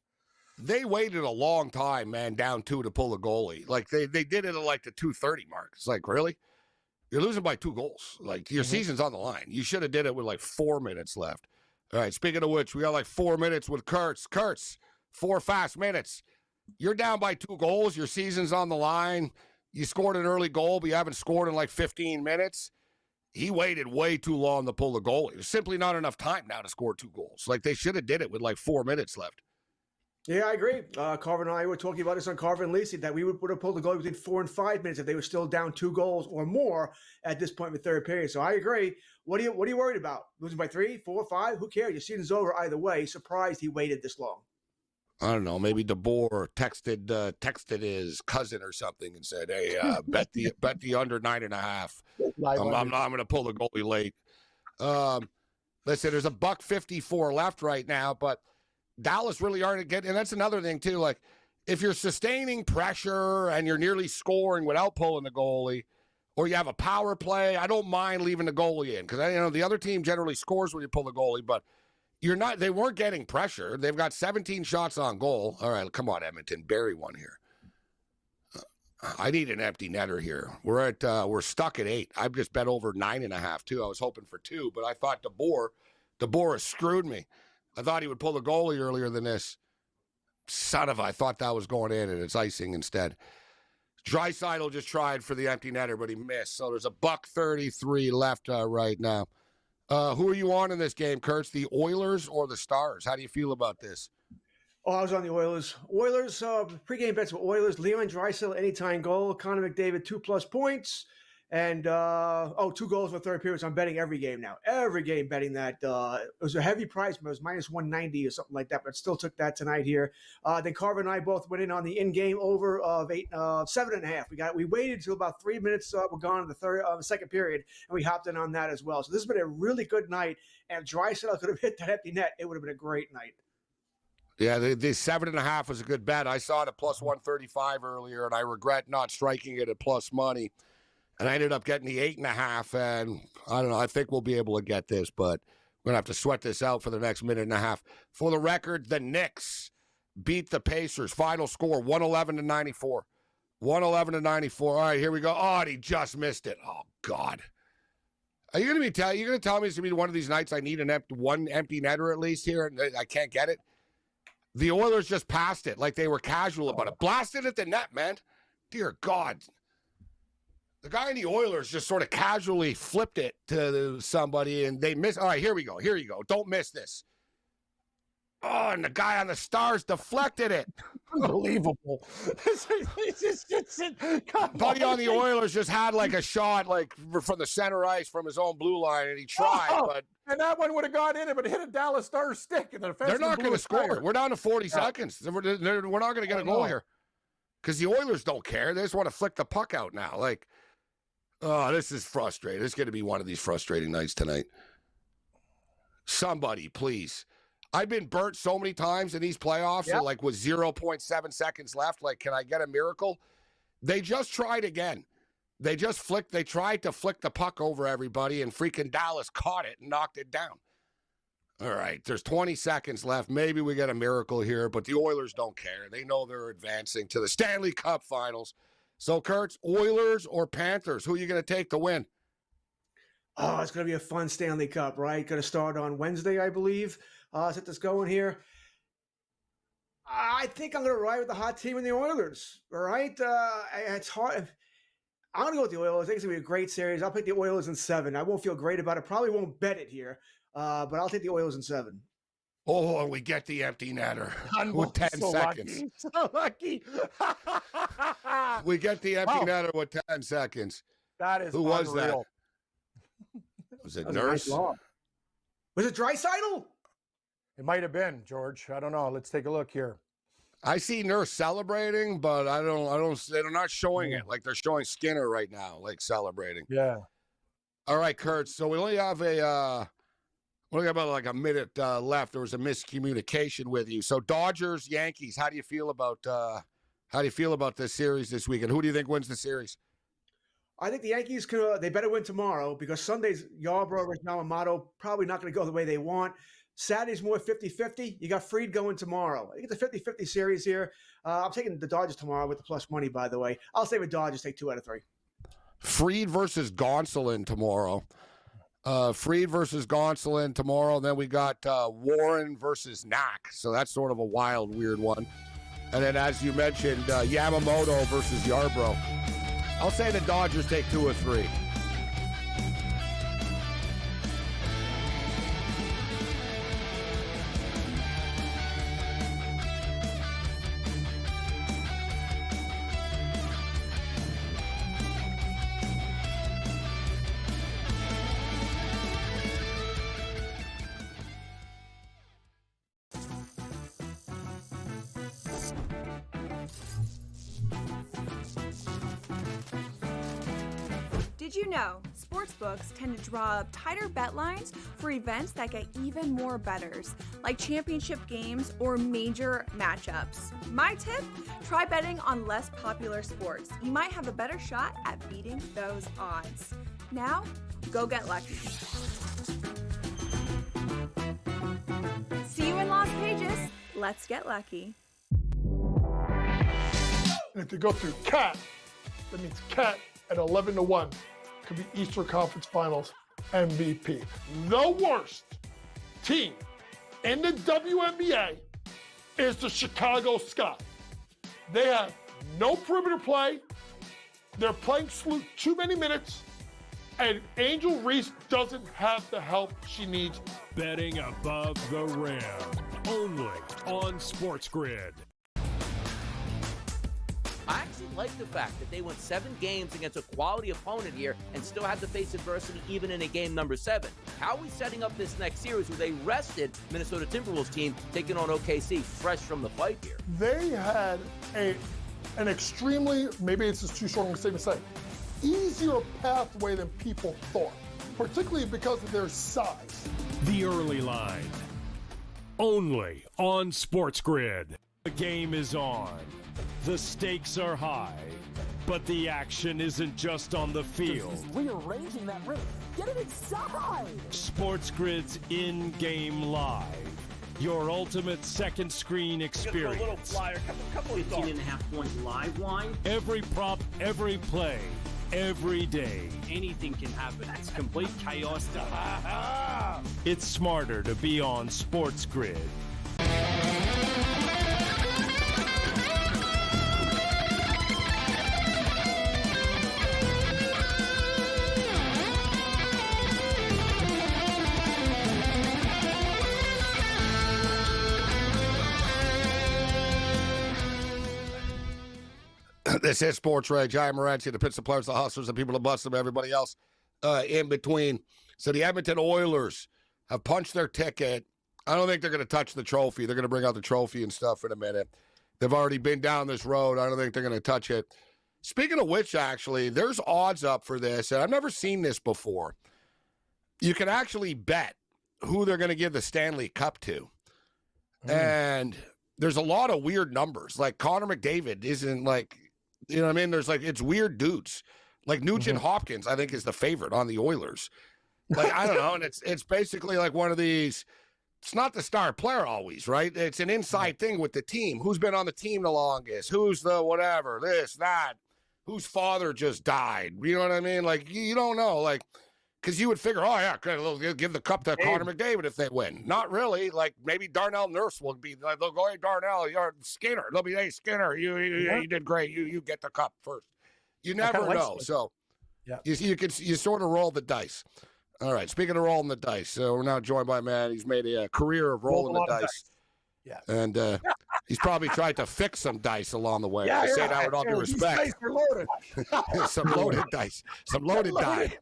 They waited a long time, man, down 2 to pull a goalie. Like, they did it at the 2:30 mark. It's like, really? You're losing by 2 goals. Like, your season's on the line. You should have did it with 4 minutes left. All right, speaking of which, we got 4 minutes with Kurtz. Kurtz, 4 fast minutes. You're down by 2 goals. Your season's on the line. You scored an early goal, but you haven't scored in 15 minutes. He waited way too long to pull the goalie. There's simply not enough time now to score 2 goals. Like, they should have did it with 4 minutes left. Yeah, I agree. Carver and I were talking about this on Carver and Lacey, that we would have pulled the goal within 4 and 5 minutes if they were still down 2 goals or more at this point in the third period. So I agree. What are you worried about? Losing by 3, 4, 5? Who cares? Your season's over either way. Surprised he waited this long. I don't know. Maybe DeBoer texted his cousin or something and said, "Hey, bet the under 9.5. I'm going to pull the goalie late." Listen, there's $1.54 left right now, but Dallas really aren't getting, and that's another thing too. Like, if you're sustaining pressure and you're nearly scoring without pulling the goalie, or you have a power play, I don't mind leaving the goalie in because the other team generally scores when you pull the goalie, but you're not. They weren't getting pressure. They've got 17 shots on goal. All right, come on, Edmonton, bury one here. I need an empty netter here. We're stuck at 8. I've just bet over 9.5 too. I was hoping for 2, but I thought DeBoer has screwed me. I thought he would pull the goalie earlier than this. I thought that was going in, and it's icing instead. Draisaitl just tried for the empty netter, but he missed. So there's $1.33 left right now. Who are you on in this game, Kurtz? The Oilers or the Stars? How do you feel about this? Oh, I was on the Oilers. Pregame bets with Oilers. Leon Draisaitl, anytime goal. Connor McDavid, 2+ points. And, 2 goals in the third period. So I'm betting every game now. Every game betting that. It was a heavy price, but it was -190 or something like that. But still took that tonight here. Then Carver and I both went in on the in-game over of 7.5. We waited until about 3 minutes were gone in the second period, and we hopped in on that as well. So this has been a really good night. And if Draisaitl could have hit that empty net, it would have been a great night. Yeah, the 7.5 was a good bet. I saw it at +135 earlier, and I regret not striking it at plus money. And I ended up getting the 8.5, and I don't know. I think we'll be able to get this, but we're going to have to sweat this out for the next minute and a half. For the record, the Knicks beat the Pacers. Final score, 111-94. 111-94. All right, here we go. Oh, and he just missed it. Oh, God. Are you going to tell me it's going to be one of these nights I need one empty netter at least here, and I can't get it? The Oilers just passed it like they were casual about it. Blasted at the net, man. Dear God. The guy in the Oilers just sort of casually flipped it to somebody, and they missed. All right, here we go. Here you go. Don't miss this. Oh, and the guy on the Stars deflected it. Unbelievable. Buddy on the Oilers just had a shot from the center ice from his own blue line, and he tried. But and that one would have gone in, but it hit a Dallas Stars stick. And they're not going to score. We're down to 40 seconds. We're not going to get a goal here because the Oilers don't care. They just want to flick the puck out now. Oh, this is frustrating. This is going to be one of these frustrating nights tonight. Somebody, please. I've been burnt so many times in these playoffs, with 0.7 seconds left. Can I get a miracle? They just tried again. They tried to flick the puck over everybody, and freaking Dallas caught it and knocked it down. All right, there's 20 seconds left. Maybe we get a miracle here, but the Oilers don't care. They know they're advancing to the Stanley Cup Finals. So, Kurtz, Oilers or Panthers? Who are you going to take to win? Oh, it's going to be a fun Stanley Cup, right? Going to start on Wednesday, I believe. Let's get this going here. I think I'm going to ride with the hot team in the Oilers, all right? It's hard. I'm going to go with the Oilers. I think it's going to be a great series. I'll pick the Oilers in 7. I won't feel great about it. Probably won't bet it here, but I'll take the Oilers in 7. Oh, and we get the empty netter with 10 seconds. Lucky. So lucky. We get the empty netter with 10 seconds. That is Who was that? unreal. Was it That was Nurse? a nice lob. Was it Draisaitl? It might have been, George. I don't know. Let's take a look here. I see Nurse celebrating, but they're not showing it like they're showing Skinner right now, like celebrating. Yeah. All right, Kurt. So we only have about like a minute left. There was a miscommunication with you. So Dodgers, Yankees. How do you feel about this series this weekend? Who do you think wins the series? I think the Yankees they better win tomorrow because Sunday's Yarbrough versus Yamamoto probably not going to go the way they want. Saturday's more 50-50. You got Fried going tomorrow. I think it's a 50-50 series here. I'm taking the Dodgers tomorrow with the plus money, by the way. I'll stay with Dodgers, take 2 out of 3. Fried versus Gonsolin tomorrow. Fried versus Gonsolin tomorrow. Then we got Warren versus Knack. So that's sort of a wild, weird one. And then, as you mentioned, Yamamoto versus Yarbrough. I'll say the Dodgers take 2 or 3. Did you know sportsbooks tend to draw up tighter bet lines for events that get even more bettors, like championship games or major matchups? My tip, try betting on less popular sports. You might have a better shot at beating those odds. Now, go get lucky. See you in Las Vegas. Let's get lucky. And if they go through Cat, that means Cat at 11-1 could be Eastern Conference Finals MVP. The worst team in the WNBA is the Chicago Sky. They have no perimeter play. They're playing too many minutes. And Angel Reese doesn't have the help she needs. Betting above the rim. Only on SportsGrid. I actually like the fact that they went 7 games against a quality opponent here and still had to face adversity even in a game number 7. How are we setting up this next series where they rested Minnesota Timberwolves team taking on OKC fresh from the fight here? They had an extremely, maybe it's just too strong a statement to say, easier pathway than people thought, particularly because of their size. The early line. Only on SportsGrid. The game is on. The stakes are high, but the action isn't just on the field. Rearranging that roof. Get it inside! SportsGrid's in-game live. Your ultimate second screen experience. A little flyer, couple 18.5-point live line. Every prop, every play, every day. Anything can happen. That's complete chaos. It's smarter to be on SportsGrid. This is SportsRage. I am Morency, the Pittsburgh players, the hustlers, the people that bust them, everybody else in between. So the Edmonton Oilers have punched their ticket. I don't think they're going to touch the trophy. They're going to bring out the trophy and stuff in a minute. They've already been down this road. I don't think they're going to touch it. Speaking of which, actually, there's odds up for this, and I've never seen this before. You can actually bet who they're going to give the Stanley Cup to. And there's a lot of weird numbers. Like Connor McDavid isn't like, you know what I mean? There's like, it's weird dudes. Like Nugent Hopkins, I think, is the favorite on the Oilers. Like, I don't know. And it's basically like one of these, it's not the star player always, right? It's an inside thing with the team. Who's been on the team the longest? Who's the whatever, this, that. whose father just died. You know what I mean? Like, you don't know. Like, because you would figure, oh, yeah, they'll give the cup to Connor McDavid if they win. Not really. Like, maybe Darnell Nurse will be like, they'll go, hey, Darnell, you're Skinner. They'll be, hey, Skinner, you did great. You get the cup first. You never know. So you sort of roll the dice. All right. Speaking of rolling the dice, we're now joined by a man. He's made a career of rolling the dice. Yeah. And he's probably tried to fix some dice along the way. I say that with all due respect. These dice are loaded. Some loaded dice. Some loaded die.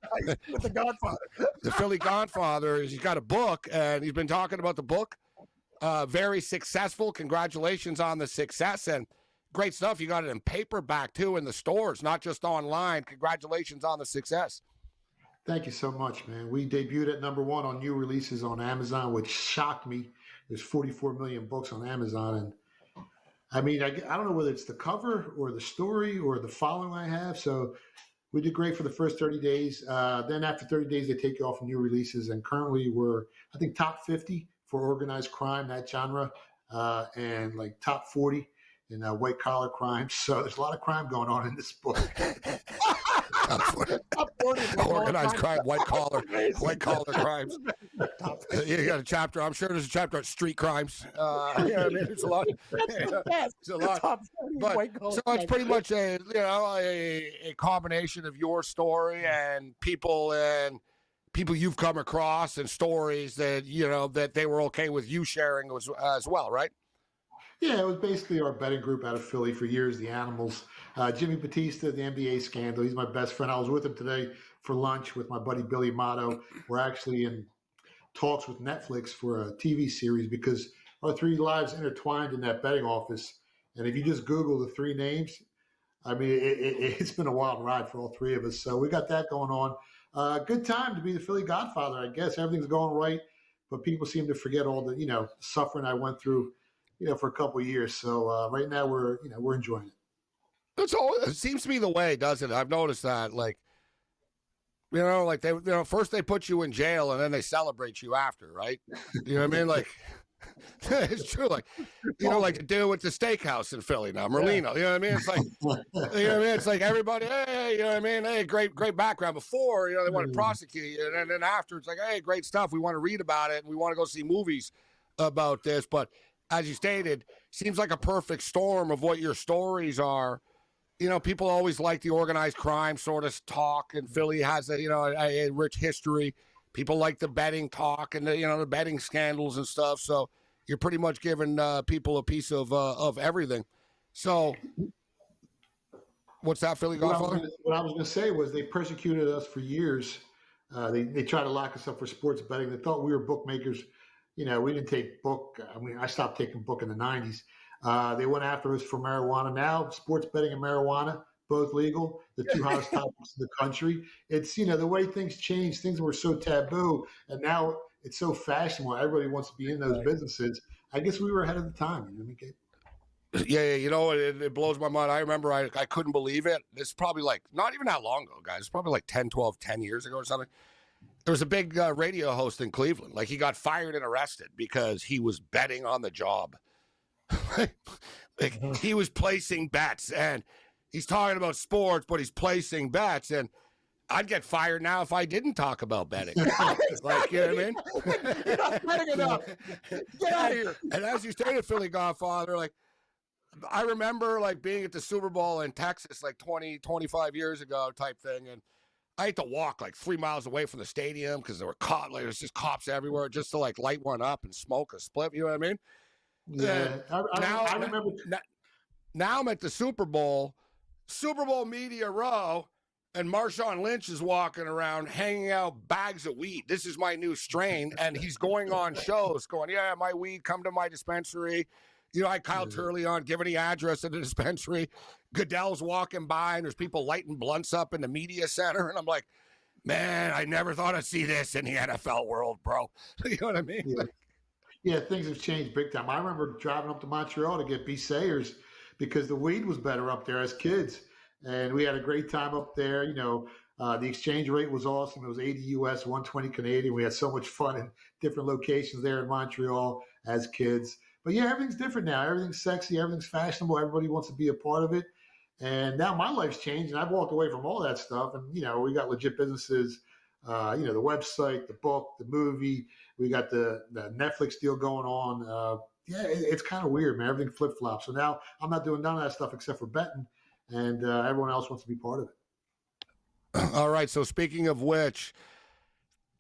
With the Godfather. The Philly Godfather, he's got a book, and he's been talking about the book. Very successful. Congratulations on the success. And great stuff. You got it in paperback, too, in the stores, not just online. Congratulations on the success. Thank you so much, man. We debuted at number 1 on new releases on Amazon, which shocked me. There's 44 million books on Amazon. And I mean, I don't know whether it's the cover or the story or the following I have. So we did great for the first 30 days. Then after 30 days, they take you off new releases. And currently we're, I think, top 50 for organized crime, that genre, and like top 40 in white collar crime. So there's a lot of crime going on in this book. Organized crime, white collar crimes. You got a chapter. I'm sure there's a chapter on street crimes. I mean, there's a lot. It's a lot. But so it's pretty much a combination of your story and people you've come across and stories that that they were okay with you sharing as well, right? Yeah, it was basically our betting group out of Philly for years, the Animals. Jimmy Batista, the NBA scandal. He's my best friend. I was with him today for lunch with my buddy Billy Motto. We're actually in talks with Netflix for a TV series because our 3 lives intertwined in that betting office. And if you just Google the 3 names, I mean, it's been a wild ride for all 3 of us. So we got that going on. Good time to be the Philly Godfather, I guess. Everything's going right, but people seem to forget all the, suffering I went through, for a couple of years. So right now we're enjoying it. It seems to be the way, doesn't it? I've noticed that, like they, first they put you in jail and then they celebrate you after, right? You know what I mean? Like, it's true. Like, like to do with the steakhouse in Philly now, Merlino. You know what I mean? It's like, It's like everybody, hey, you know what I mean? Hey, great background before. They want to prosecute you, and then after it's like, hey, great stuff. We want to read about it and we want to go see movies about this. But as you stated, seems like a perfect storm of what your stories are. People always like the organized crime sort of talk, and Philly has a rich history. People like the betting talk and the betting scandals and stuff. So you're pretty much giving people a piece of everything. So what's that, Philly Godfather? What I was going to say was they persecuted us for years. They tried to lock us up for sports betting. They thought we were bookmakers. We didn't take book. I mean, I stopped taking book in the 90s. They went after us for marijuana. Now, sports betting and marijuana, both legal, the 2 hottest topics in the country. It's, the way things change, things were so taboo, and now it's so fashionable. Everybody wants to be in those businesses. I guess we were ahead of the time. Yeah, it blows my mind. I remember I couldn't believe it. It's probably like, not even that long ago, guys. It's probably like 10 years ago or something. There was a big radio host in Cleveland. Like, he got fired and arrested because he was betting on the job. He was placing bets, and he's talking about sports, but he's placing bets. And I'd get fired now if I didn't talk about betting. Like, you know what I mean? You're not betting enough. Get out of here. And as you stated, Philly Godfather, like, I remember like being at the Super Bowl in Texas like 25 years ago type thing, and I had to walk like 3 miles away from the stadium because there were cops. Like, there's just cops everywhere just to like light one up and smoke a split. You know what I mean? Yeah. I remember. Now I'm at the Super Bowl Media Row, and Marshawn Lynch is walking around hanging out bags of weed. This is my new strain, and he's going on shows going, yeah, my weed, come to my dispensary. I had Kyle Turley on, giving the address of the dispensary. Goodell's walking by, and there's people lighting blunts up in the media center. And I'm like, man, I never thought I'd see this in the NFL world, bro. You know what I mean? Yeah, things have changed big time. I remember driving up to Montreal to get B. Sayers because the weed was better up there as kids. And we had a great time up there. The exchange rate was awesome. It was 80 US, 120 Canadian. We had so much fun in different locations there in Montreal as kids. But yeah, everything's different now. Everything's sexy. Everything's fashionable. Everybody wants to be a part of it. And now my life's changed, and I've walked away from all that stuff. And, we got legit businesses, the website, the book, the movie. We got the Netflix deal going on. It's kind of weird, man. Everything flip-flops. So now I'm not doing none of that stuff except for betting, and everyone else wants to be part of it. All right, so speaking of which,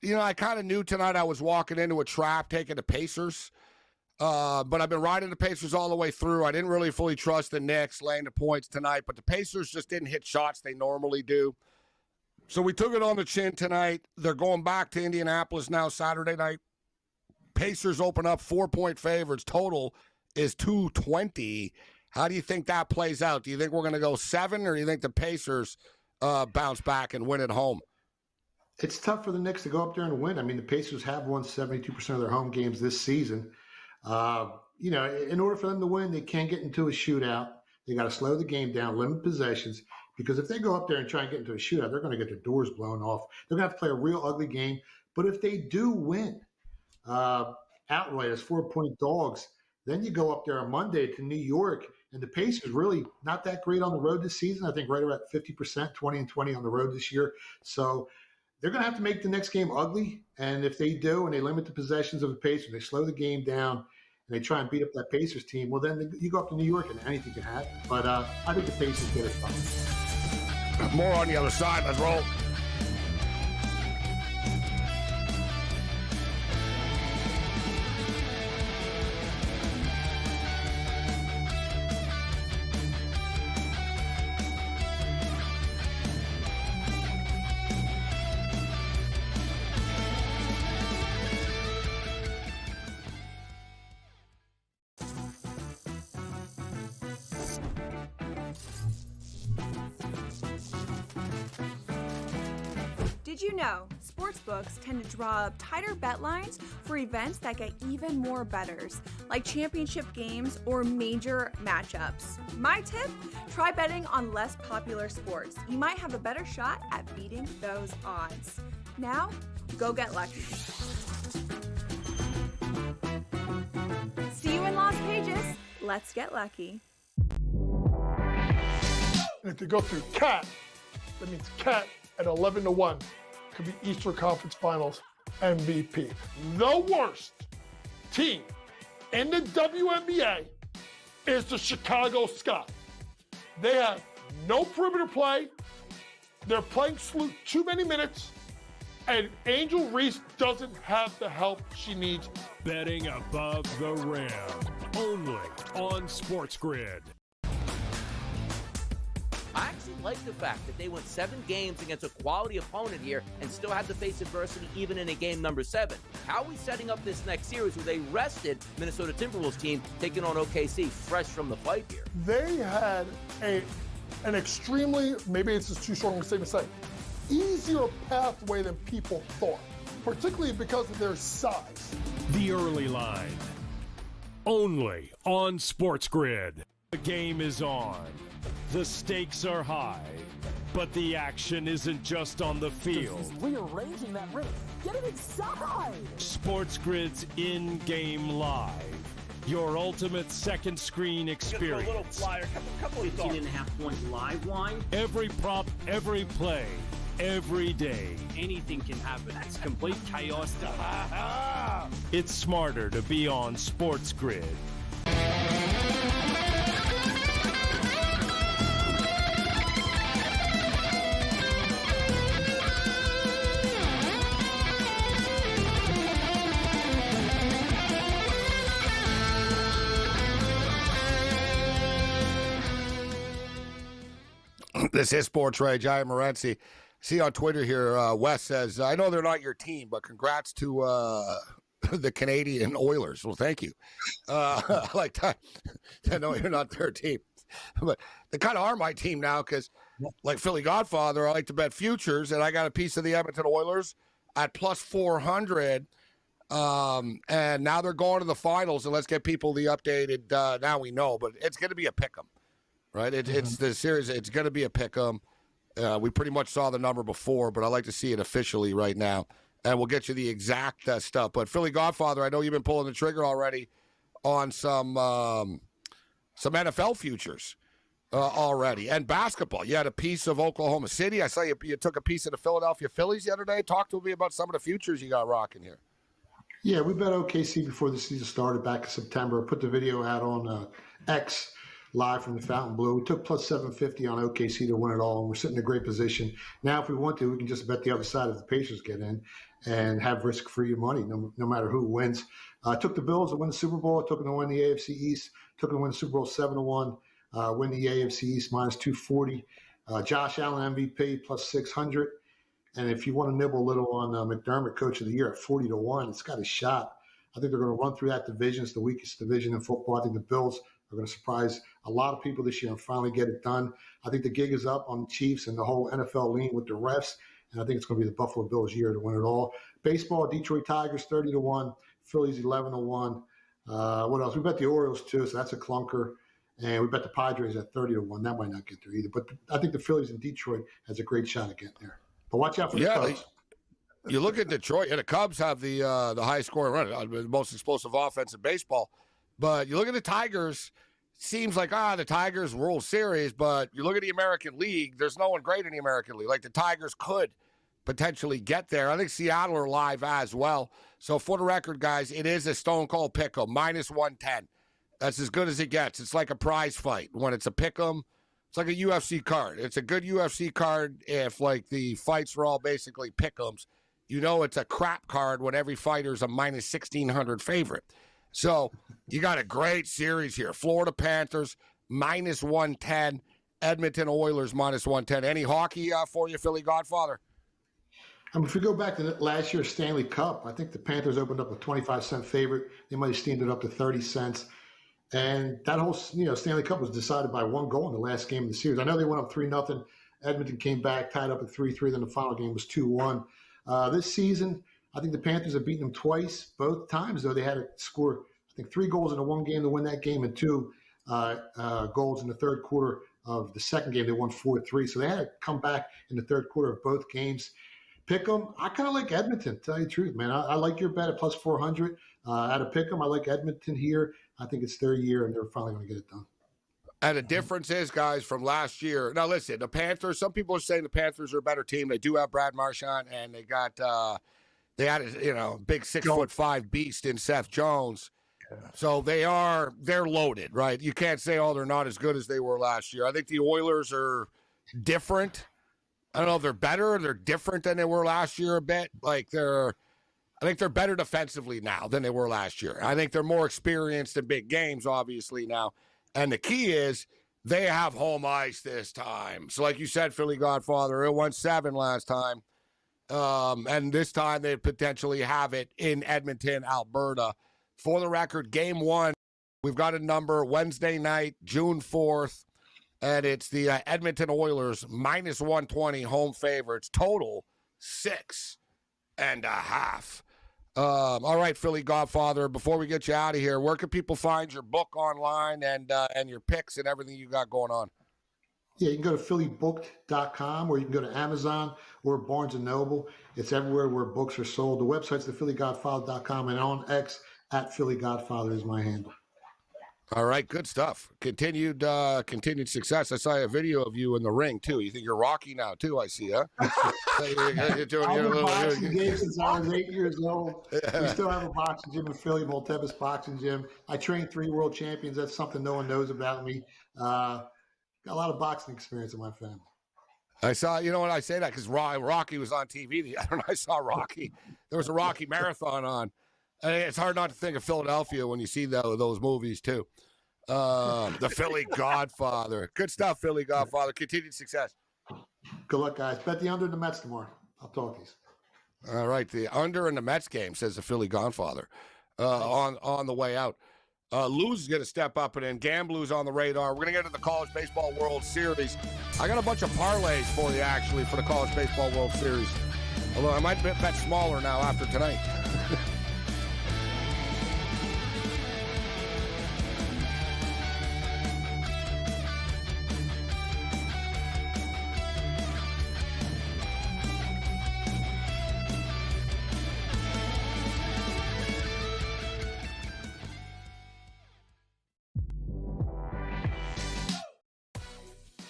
I kind of knew tonight I was walking into a trap taking the Pacers. But I've been riding the Pacers all the way through. I didn't really fully trust the Knicks laying the points tonight, but the Pacers just didn't hit shots they normally do. So we took it on the chin tonight. They're going back to Indianapolis now Saturday night. Pacers open up 4-point favorites. Total is 220. How do you think that plays out? Do you think we're going to go 7, or do you think the Pacers bounce back and win at home? It's tough for the Knicks to go up there and win. I mean, the Pacers have won 72% of their home games this season. In order for them to win, they can't get into a shootout. They got to slow the game down, limit possessions, because if they go up there and try and get into a shootout, they're going to get their doors blown off. They're going to have to play a real ugly game. But if they do win outright as 4-point dogs, then you go up there on Monday to New York, and the Pacers really not that great on the road this season. I think right around 50%, 20-20 on the road this year. So they're going to have to make the next game ugly. And if they do, and they limit the possessions of the Pacers, they slow the game down, and they try and beat up that Pacers team, well, then you go up to New York and anything can happen. But I think the Pacers get it done. More on the other side. Let's roll. Did you know sportsbooks tend to draw up tighter bet lines for events that get even more bettors, like championship games or major matchups? My tip, try betting on less popular sports. You might have a better shot at beating those odds. Now, go get lucky. See you in Las Vegas. Let's get lucky. And if they go through Cat, that means Cat at 11-1 could be Eastern Conference Finals MVP. The worst team in the WNBA is the Chicago Sky. They have no perimeter play. They're playing too many minutes. And Angel Reese doesn't have the help she needs. Betting above the rim. Only on SportsGrid. I actually like the fact that they went 7 games against a quality opponent here and still had to face adversity even in a game number 7. How are we setting up this next series where they rested Minnesota Timberwolves team taking on OKC fresh from the fight here? They had an extremely, maybe it's just too strong a statement to say, easier pathway than people thought, particularly because of their size. The early line. Only on SportsGrid. The game is on. The stakes are high, but the action isn't just on the field. He's rearranging that roof. Get it inside! SportsGrid's in-game live. Your ultimate second screen experience. A little flyer, couple 15.5-point live line. Every prop, every play, every day. Anything can happen. It's complete chaos. It's smarter to be on SportsGrid. This is SportsRage. I am Morency. See on Twitter here, Wes says, I know they're not your team, but congrats to the Canadian Oilers. Well, thank you. I like that. I know you're not their team. But they kind of are my team now because, like Philly Godfather, I like to bet futures, and I got a piece of the Edmonton Oilers at plus 400. And now they're going to the finals, and let's get people the updated. Now we know, but it's going to be a pick 'em. Right, it's the series. It's going to be a pick 'em. We pretty much saw the number before, but I like to see it officially right now, and we'll get you the exact stuff. But Philly Godfather, I know you've been pulling the trigger already on some NFL futures, already. And basketball, you had a piece of Oklahoma City. I saw you took a piece of the Philadelphia Phillies the other day. Talk to me about some of the futures you got rocking here. Yeah, we bet OKC before the season started back in September. Put the video out on X live from the Fountain Blue. We took plus 750 on OKC to win it all, and we're sitting in a great position. Now, if we want to, we can just bet the other side if the Pacers get in and have risk-free money, no matter who wins. I took the Bills to win the Super Bowl. I took them to win the AFC East. Took them to win the Super Bowl 7-1. Win the AFC East minus 240. Josh Allen MVP plus 600. And if you want to nibble a little on McDermott, Coach of the Year at 40-1, it's got a shot. I think they're going to run through that division. It's the weakest division in football. I think the Bills are going to surprise a lot of people this year and finally get it done. I think the gig is up on the Chiefs and the whole NFL lean with the refs. And I think it's going to be the Buffalo Bills' year to win it all. Baseball, Detroit Tigers 30-1, Phillies 11-1. What else? We bet the Orioles too, so that's a clunker. And we bet the Padres at 30-1. That might not get there either. But I think the Phillies in Detroit has a great shot at getting there. But watch out for the Cubs. You look at Detroit, and the Cubs have the highest scoring run, the most explosive offense in baseball. But you look at the Tigers, seems like, the Tigers World Series, but you look at the American League, there's no one great in the American League. Like the Tigers could potentially get there. I think Seattle are live as well. So for the record, guys, it is a stone cold pick'em, minus 110. That's as good as it gets. It's like a prize fight. When it's a pick'em, it's like a UFC card. It's a good UFC card if, like, the fights are all basically pick'ems. You know it's a crap card when every fighter's a minus 1,600 favorite. So you got a great series here. Florida Panthers, minus 110. Edmonton Oilers, minus 110. Any hockey for you, Philly Godfather? If we go back to last year's Stanley Cup, I think the Panthers opened up a 25-cent favorite. They might have steamed it up to 30 cents. And that whole Stanley Cup was decided by one goal in the last game of the series. I know they went up 3-0. Edmonton came back, tied up at 3-3. Then the final game was 2-1. This season, I think the Panthers have beaten them twice. Both times, though, they had to score, I think, 3 goals in the one game to win that game and 2 goals in the third quarter of the second game. They won 4-3. So they had to come back in the third quarter of both games. Pick them. I kind of like Edmonton, to tell you the truth, man. I like your bet at plus 400. At a pick them, I like Edmonton here. I think it's their year, and they're finally going to get it done. And the difference is, guys, from last year. Now, listen, the Panthers, some people are saying the Panthers are a better team. They do have Brad Marchand, and they got they had a big 6'5" beast in Seth Jones. So they're loaded, right? You can't say, they're not as good as they were last year. I think the Oilers are different. I don't know if they're better or they're different than they were last year a bit. I think they're better defensively now than they were last year. I think they're more experienced in big games, obviously, now. And the key is they have home ice this time. So like you said, Philly Godfather, it won 7 last time. And this time they potentially have it in Edmonton, Alberta. For the record, game 1, we've got a number Wednesday night, June 4th. And it's the Edmonton Oilers, minus 120 home favorites, total 6.5. All right, Philly Godfather, before we get you out of here, where can people find your book online and your picks and everything you got going on? Yeah, you can go to phillybooked.com, or you can go to Amazon or Barnes & Noble. It's everywhere where books are sold. The website's thephillygodfather.com, and on X, at Philly Godfather is my handle. All right, good stuff. Continued success. I saw a video of you in the ring, too. You think you're Rocky now, too, I see, huh? I've been boxing gym since I was 8 years old. We still have a boxing gym in Philly, Multebus Boxing Gym. I trained 3 world champions. That's something no one knows about me. Got a lot of boxing experience in my family. I saw, I say that because Rocky was on TV. The other night I saw Rocky. There was a Rocky marathon on. And it's hard not to think of Philadelphia when you see those movies, too. The Philly Godfather. Good stuff, Philly Godfather. Continued success. Good luck, guys. Bet the under in the Mets tomorrow. I'll talk to you. All right, the under in the Mets game, says the Philly Godfather, on the way out. Lou's is going to step up, and then Gamblu's on the radar. We're going to get to the College Baseball World Series. I got a bunch of parlays for you, actually, for the College Baseball World Series. Although I might bet smaller now after tonight.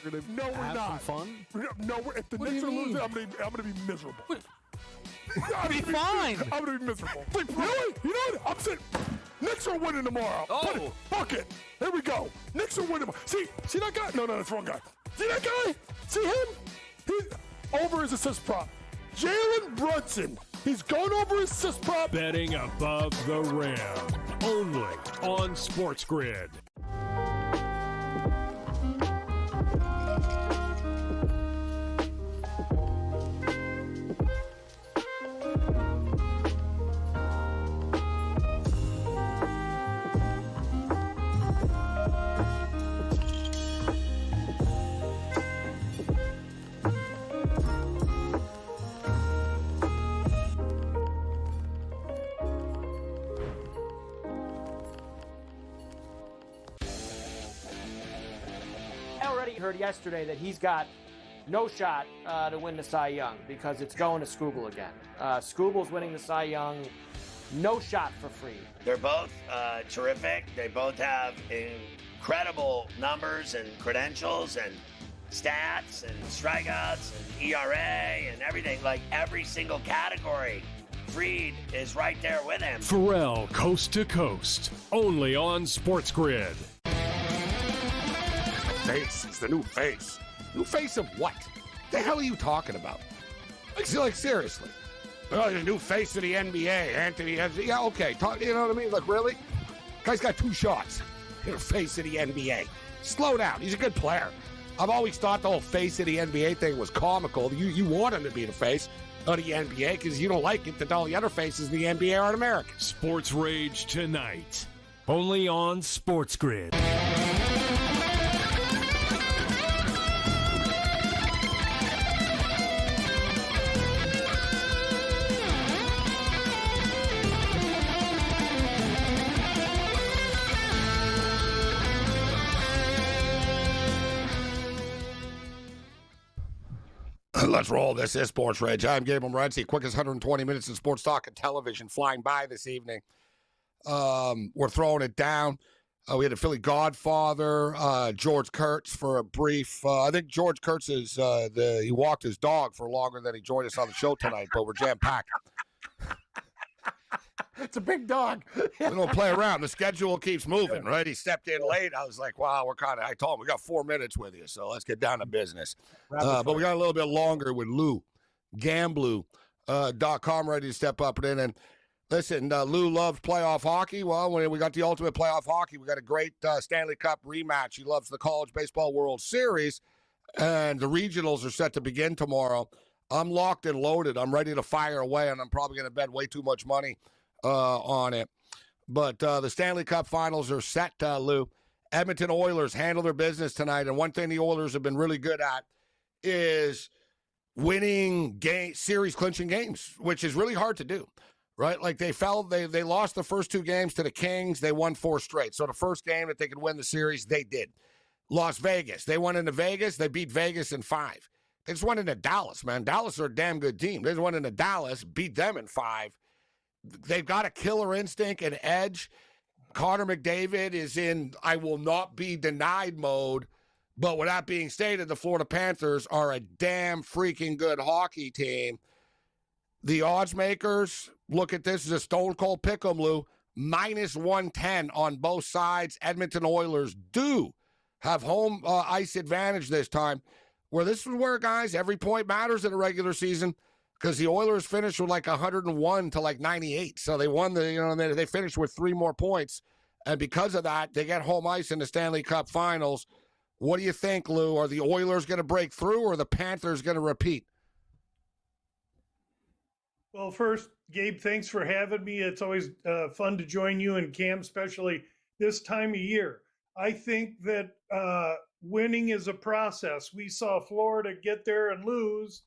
We're gonna have not. some fun? No, if the What do Knicks you are losing, mean? I'm gonna be miserable. Be fine. I'm gonna be miserable. Really? You know what? I'm saying Knicks are winning tomorrow. Oh. Fuck it. Here we go. Knicks are winning. See that guy? No, that's the wrong guy. See that guy? See him? He's over his assist prop. Jalen Brunson. He's going over his assist prop. Betting above the rim. Only on SportsGrid. Heard yesterday that he's got no shot to win the Cy Young because it's going to Scoogle again. Scoogle's winning the Cy Young, no shot for free. They're both terrific. They both have incredible numbers and credentials and stats and strikeouts and ERA and everything. Like every single category, Fried is right there with him. Pharrell coast to coast. Only on SportsGrid. Face. It's the new face. New face of what? The hell are you talking about? Like seriously. Oh, the new face of the NBA, Anthony. Yeah, okay. You know what I mean? Like, really? Guy's got 2 shots. You're the face of the NBA. Slow down. He's a good player. I've always thought the whole face of the NBA thing was comical. You want him to be the face of the NBA because you don't like it that all the other faces in the NBA aren't American. Sports Rage tonight. Only on SportsGrid. Let's roll. This is SportsRage. I'm Gabriel Morency. Quickest 120 minutes in sports talk and television flying by this evening. We're throwing it down. We had a Philly Godfather, George Kurtz, for a brief. I think George Kurtz is he walked his dog for longer than he joined us on the show tonight, but we're jam packed. It's a big dog. We don't play around. The schedule keeps moving, right? He stepped in late. I was like, wow, I told him we got 4 minutes with you, so let's get down to business. But we got a little bit longer with Lou, Gamblu.com ready to step up and in. And listen, Lou loves playoff hockey. Well, when we got the ultimate playoff hockey, we got a great Stanley Cup rematch. He loves the College Baseball World Series, and the regionals are set to begin tomorrow. I'm locked and loaded. I'm ready to fire away, and I'm probably going to bet way too much money on it. But the Stanley Cup finals are set, Lou. Edmonton Oilers handle their business tonight, and one thing the Oilers have been really good at is winning series clinching games, which is really hard to do, right? Like they lost the first 2 games to the Kings. They won 4 straight. So the first game that they could win the series, they did. Las Vegas. They went into Vegas. They beat Vegas in 5. They just went into Dallas, man. Dallas are a damn good team. They just went into Dallas, beat them in 5. They've got a killer instinct and edge. Connor McDavid is in I will not be denied mode. But with that being stated, the Florida Panthers are a damn freaking good hockey team. The odds makers, look at this as a stone cold pick 'em, Lou. -110 on both sides. Edmonton Oilers do have home ice advantage this time. Where this is where, guys, every point matters in a regular season. Because the Oilers finished with like 101 to like 98. So they won they finished with 3 more points. And because of that, they get home ice in the Stanley Cup finals. What do you think, Lou? Are the Oilers going to break through or are the Panthers going to repeat? Well, first, Gabe, thanks for having me. It's always fun to join you and Cam, especially this time of year. I think that winning is a process. We saw Florida get there and lose,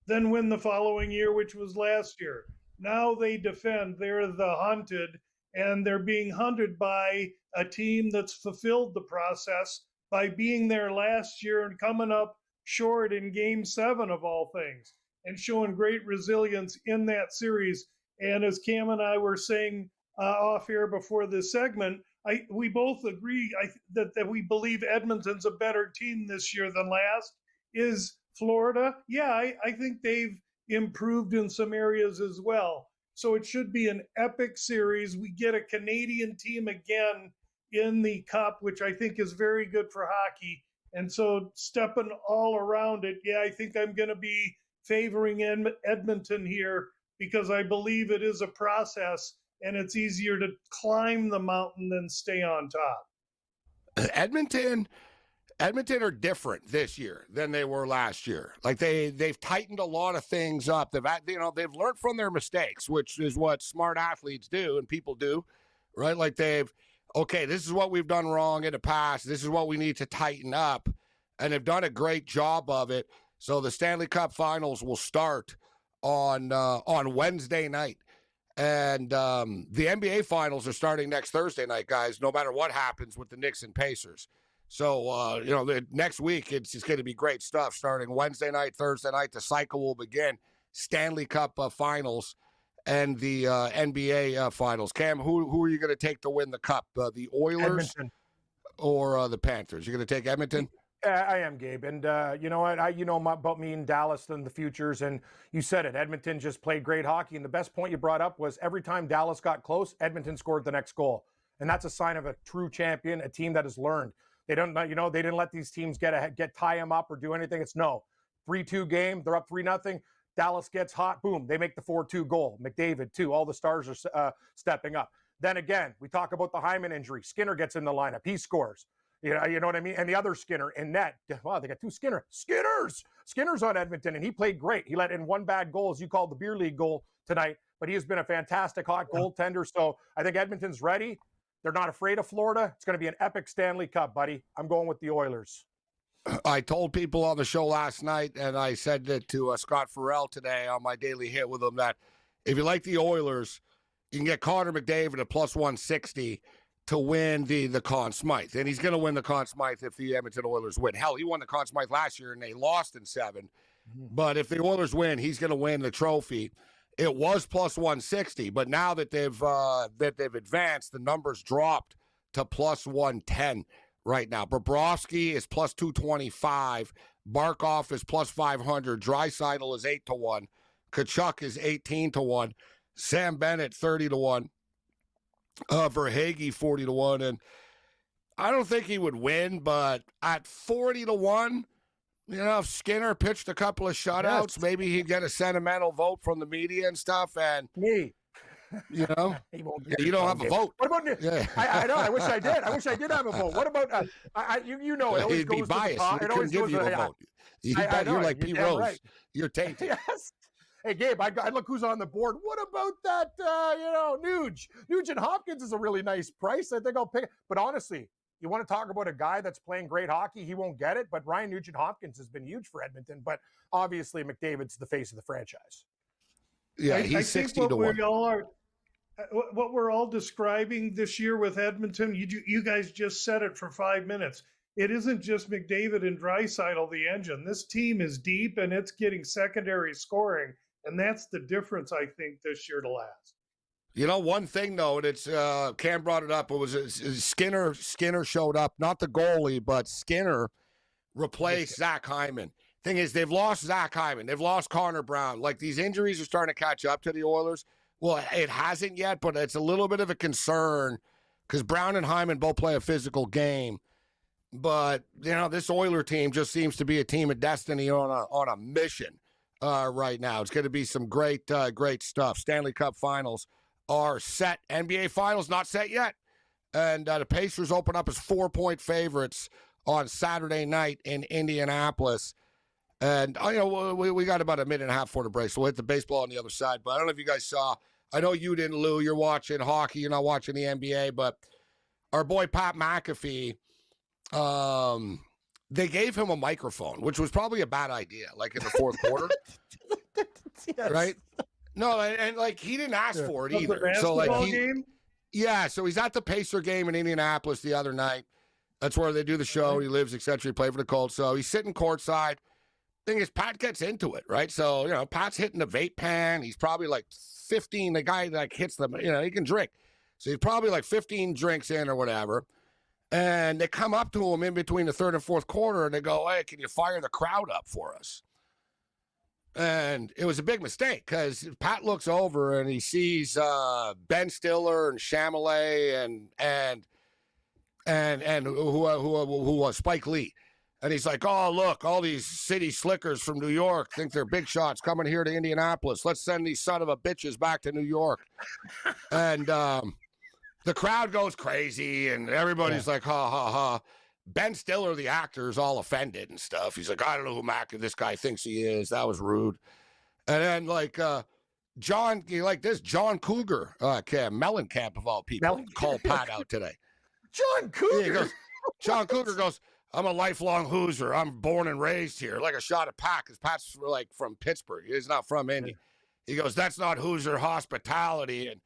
then win the following year, which was last year. Now they defend. They're the hunted, and they're being hunted by a team that's fulfilled the process by being there last year and coming up short in Game 7 of all things and showing great resilience in that series. And as Cam and I were saying off here before this segment, we both agree that we believe Edmonton's a better team this year than last. Is Florida? Yeah, I think they've improved in some areas as well. So it should be an epic series. We get a Canadian team again in the Cup, which I think is very good for hockey. And so stepping all around it, yeah, I think I'm going to be favoring Edmonton here because I believe it is a process and it's easier to climb the mountain than stay on top. Edmonton are different this year than they were last year. Like they've tightened a lot of things up. They've learned from their mistakes, which is what smart athletes do and people do, right? Like okay, this is what we've done wrong in the past. This is what we need to tighten up, and they've done a great job of it. So the Stanley Cup Finals will start on Wednesday night. And the NBA Finals are starting next Thursday night, guys, no matter what happens with the Knicks and Pacers. So, next week, it's going to be great stuff starting Wednesday night, Thursday night. The cycle will begin. Stanley Cup Finals and the NBA Finals. Cam, who are you going to take to win the Cup? The Oilers Edmonton. Or the Panthers? You're going to take Edmonton? I am, Gabe. And you know what? About me and Dallas and the futures. And you said it. Edmonton just played great hockey. And the best point you brought up was every time Dallas got close, Edmonton scored the next goal. And that's a sign of a true champion, a team that has learned. They don't, they didn't let these teams tie them up or do anything. It's 3-2 game. They're up 3-0. Dallas gets hot. Boom. They make the 4-2 goal. McDavid too. All the stars are stepping up. Then again, we talk about the Hyman injury. Skinner gets in the lineup. He scores. You know what I mean? And the other Skinner in net. Wow, they got two Skinner's on Edmonton, and he played great. He let in one bad goal, as you called the beer league goal tonight, but he has been a fantastic hot goaltender. So I think Edmonton's ready. They're not afraid of Florida. It's going to be an epic Stanley Cup, buddy. I'm going with the Oilers. I told people on the show last night, and I said it to Scott Farrell today on my daily hit with him, that if you like the Oilers, you can get Connor McDavid at plus 160 to win the Conn Smythe. And he's going to win the Conn Smythe if the Edmonton Oilers win. Hell, he won the Conn Smythe last year, and they lost in 7. But if the Oilers win, he's going to win the trophy. It was plus 160, but now that they've advanced, the numbers dropped to plus 110 right now. Bobrovsky is plus 225. Barkov is plus 500. Draisaitl is 8-1. Kachuk is 18-1. Sam Bennett 30-1. Verhaeghe 40-1. And I don't think he would win, but at 40-1, if Skinner pitched a couple of shutouts, maybe he'd get a sentimental vote from the media and stuff. And me, you don't have a vote. What about I know. I wish I did. I wish I did have a vote. What about it always he'd be goes biased. to the top. He couldn't give you a vote. You're like Pete Rose. Right. You're tainted. Yes. Hey, Gabe, I look who's on the board. What about that, Nuge? Nugent Hopkins is a really nice price. I think I'll pick it. But honestly, you want to talk about a guy that's playing great hockey, he won't get it. But Ryan Nugent Hopkins has been huge for Edmonton. But obviously, McDavid's the face of the franchise. Yeah, he's 60-1. What we're all describing this year with Edmonton, you guys just said it for 5 minutes. It isn't just McDavid and Draisaitl, the engine. This team is deep, and it's getting secondary scoring. And that's the difference, I think, this year to last. One thing, though, and it's Cam brought it up. It was Skinner. Skinner showed up, not the goalie, but Skinner replaced Zach Hyman. Thing is, they've lost Zach Hyman. They've lost Connor Brown. Like, these injuries are starting to catch up to the Oilers. Well, it hasn't yet, but it's a little bit of a concern because Brown and Hyman both play a physical game. But, this Oiler team just seems to be a team of destiny on a mission right now. It's going to be some great stuff. Stanley Cup Finals are set. NBA Finals not set yet. And the Pacers open up as 4-point favorites on Saturday night in Indianapolis. And, we got about a minute and a half for the break, so we'll hit the baseball on the other side. But I don't know if you guys saw. I know you didn't, Lou. You're watching hockey. You're not watching the NBA. But our boy Pat McAfee, they gave him a microphone, which was probably a bad idea, like in the fourth quarter. Yes. Right? No, and he didn't ask for it either. Game? Yeah, so he's at the Pacer game in Indianapolis the other night. That's where they do the show. He lives, etc. He played for the Colts. So he's sitting courtside. Thing is, Pat gets into it, right? So, Pat's hitting the vape pen. He's probably like 15. The guy hits them, he can drink. So he's probably like 15 drinks in or whatever. And they come up to him in between the third and fourth quarter, and they go, hey, can you fire the crowd up for us? And it was a big mistake because Pat looks over and he sees Ben Stiller and Chamelet and who was Spike Lee. And he's like, oh, look, all these city slickers from New York think they're big shots coming here to Indianapolis. Let's send these son of a bitches back to New York. And the crowd goes crazy, and everybody's like, ha, ha, ha. Ben Stiller, the actor, is all offended and stuff. He's like, I don't know who this guy thinks he is. That was rude. And then, like, John Cougar, Mellencamp of all people, called Pat out today. John Cougar? John Cougar goes, I'm a lifelong Hoosier. I'm born and raised here. Like a shot at Pat, because Pat's, like, from Pittsburgh. He's not from Indy. He goes, that's not Hoosier hospitality. And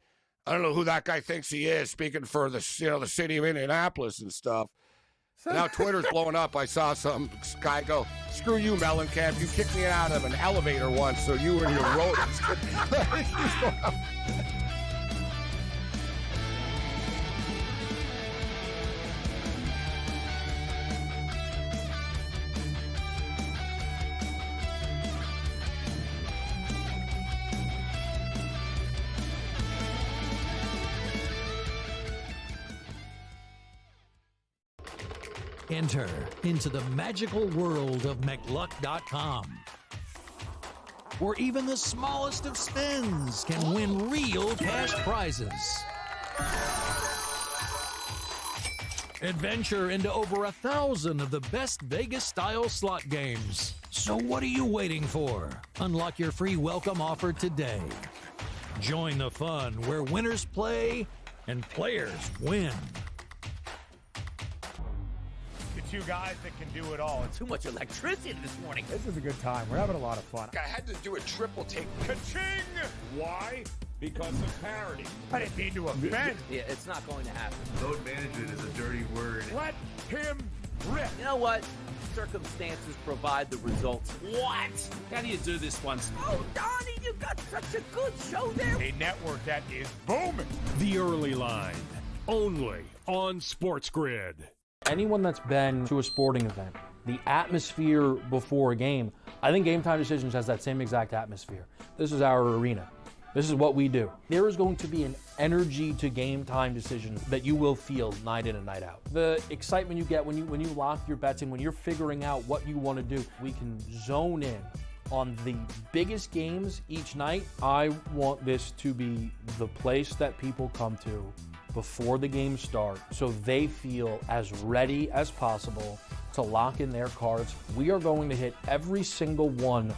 I don't know who that guy thinks he is, speaking for the city of Indianapolis and stuff. Now Twitter's blowing up. I saw some guy go, screw you, Mellencamp. You kicked me out of an elevator once, so you and your rodents. Enter into the magical world of McLuck.com, where even the smallest of spins can win real cash prizes. Adventure into over 1,000 of the best Vegas-style slot games. So what are you waiting for? Unlock your free welcome offer today. Join the fun where winners play and players win. Two guys that can do it all. Too much electricity this morning. This is a good time. We're having a lot of fun. I had to do a triple take. Ka-ching! Why? Because of parity. I didn't mean to offend. Yeah, it's not going to happen. Load management is a dirty word. Let him rip. You know what? Circumstances provide the results. What? How do you do this once? Oh, Donnie, you got such a good show there. A network that is booming. The Early Line, only on SportsGrid. Anyone that's been to a sporting event, the atmosphere before a game, I think Game Time Decisions has that same exact atmosphere. This is our arena. This is what we do. There is going to be an energy to Game Time Decisions that you will feel night in and night out. The excitement you get when you lock your bets in, when you're figuring out what you want to do, we can zone in on the biggest games each night. I want this to be the place that people come to before the games start so they feel as ready as possible to lock in their cards. We are going to hit every single one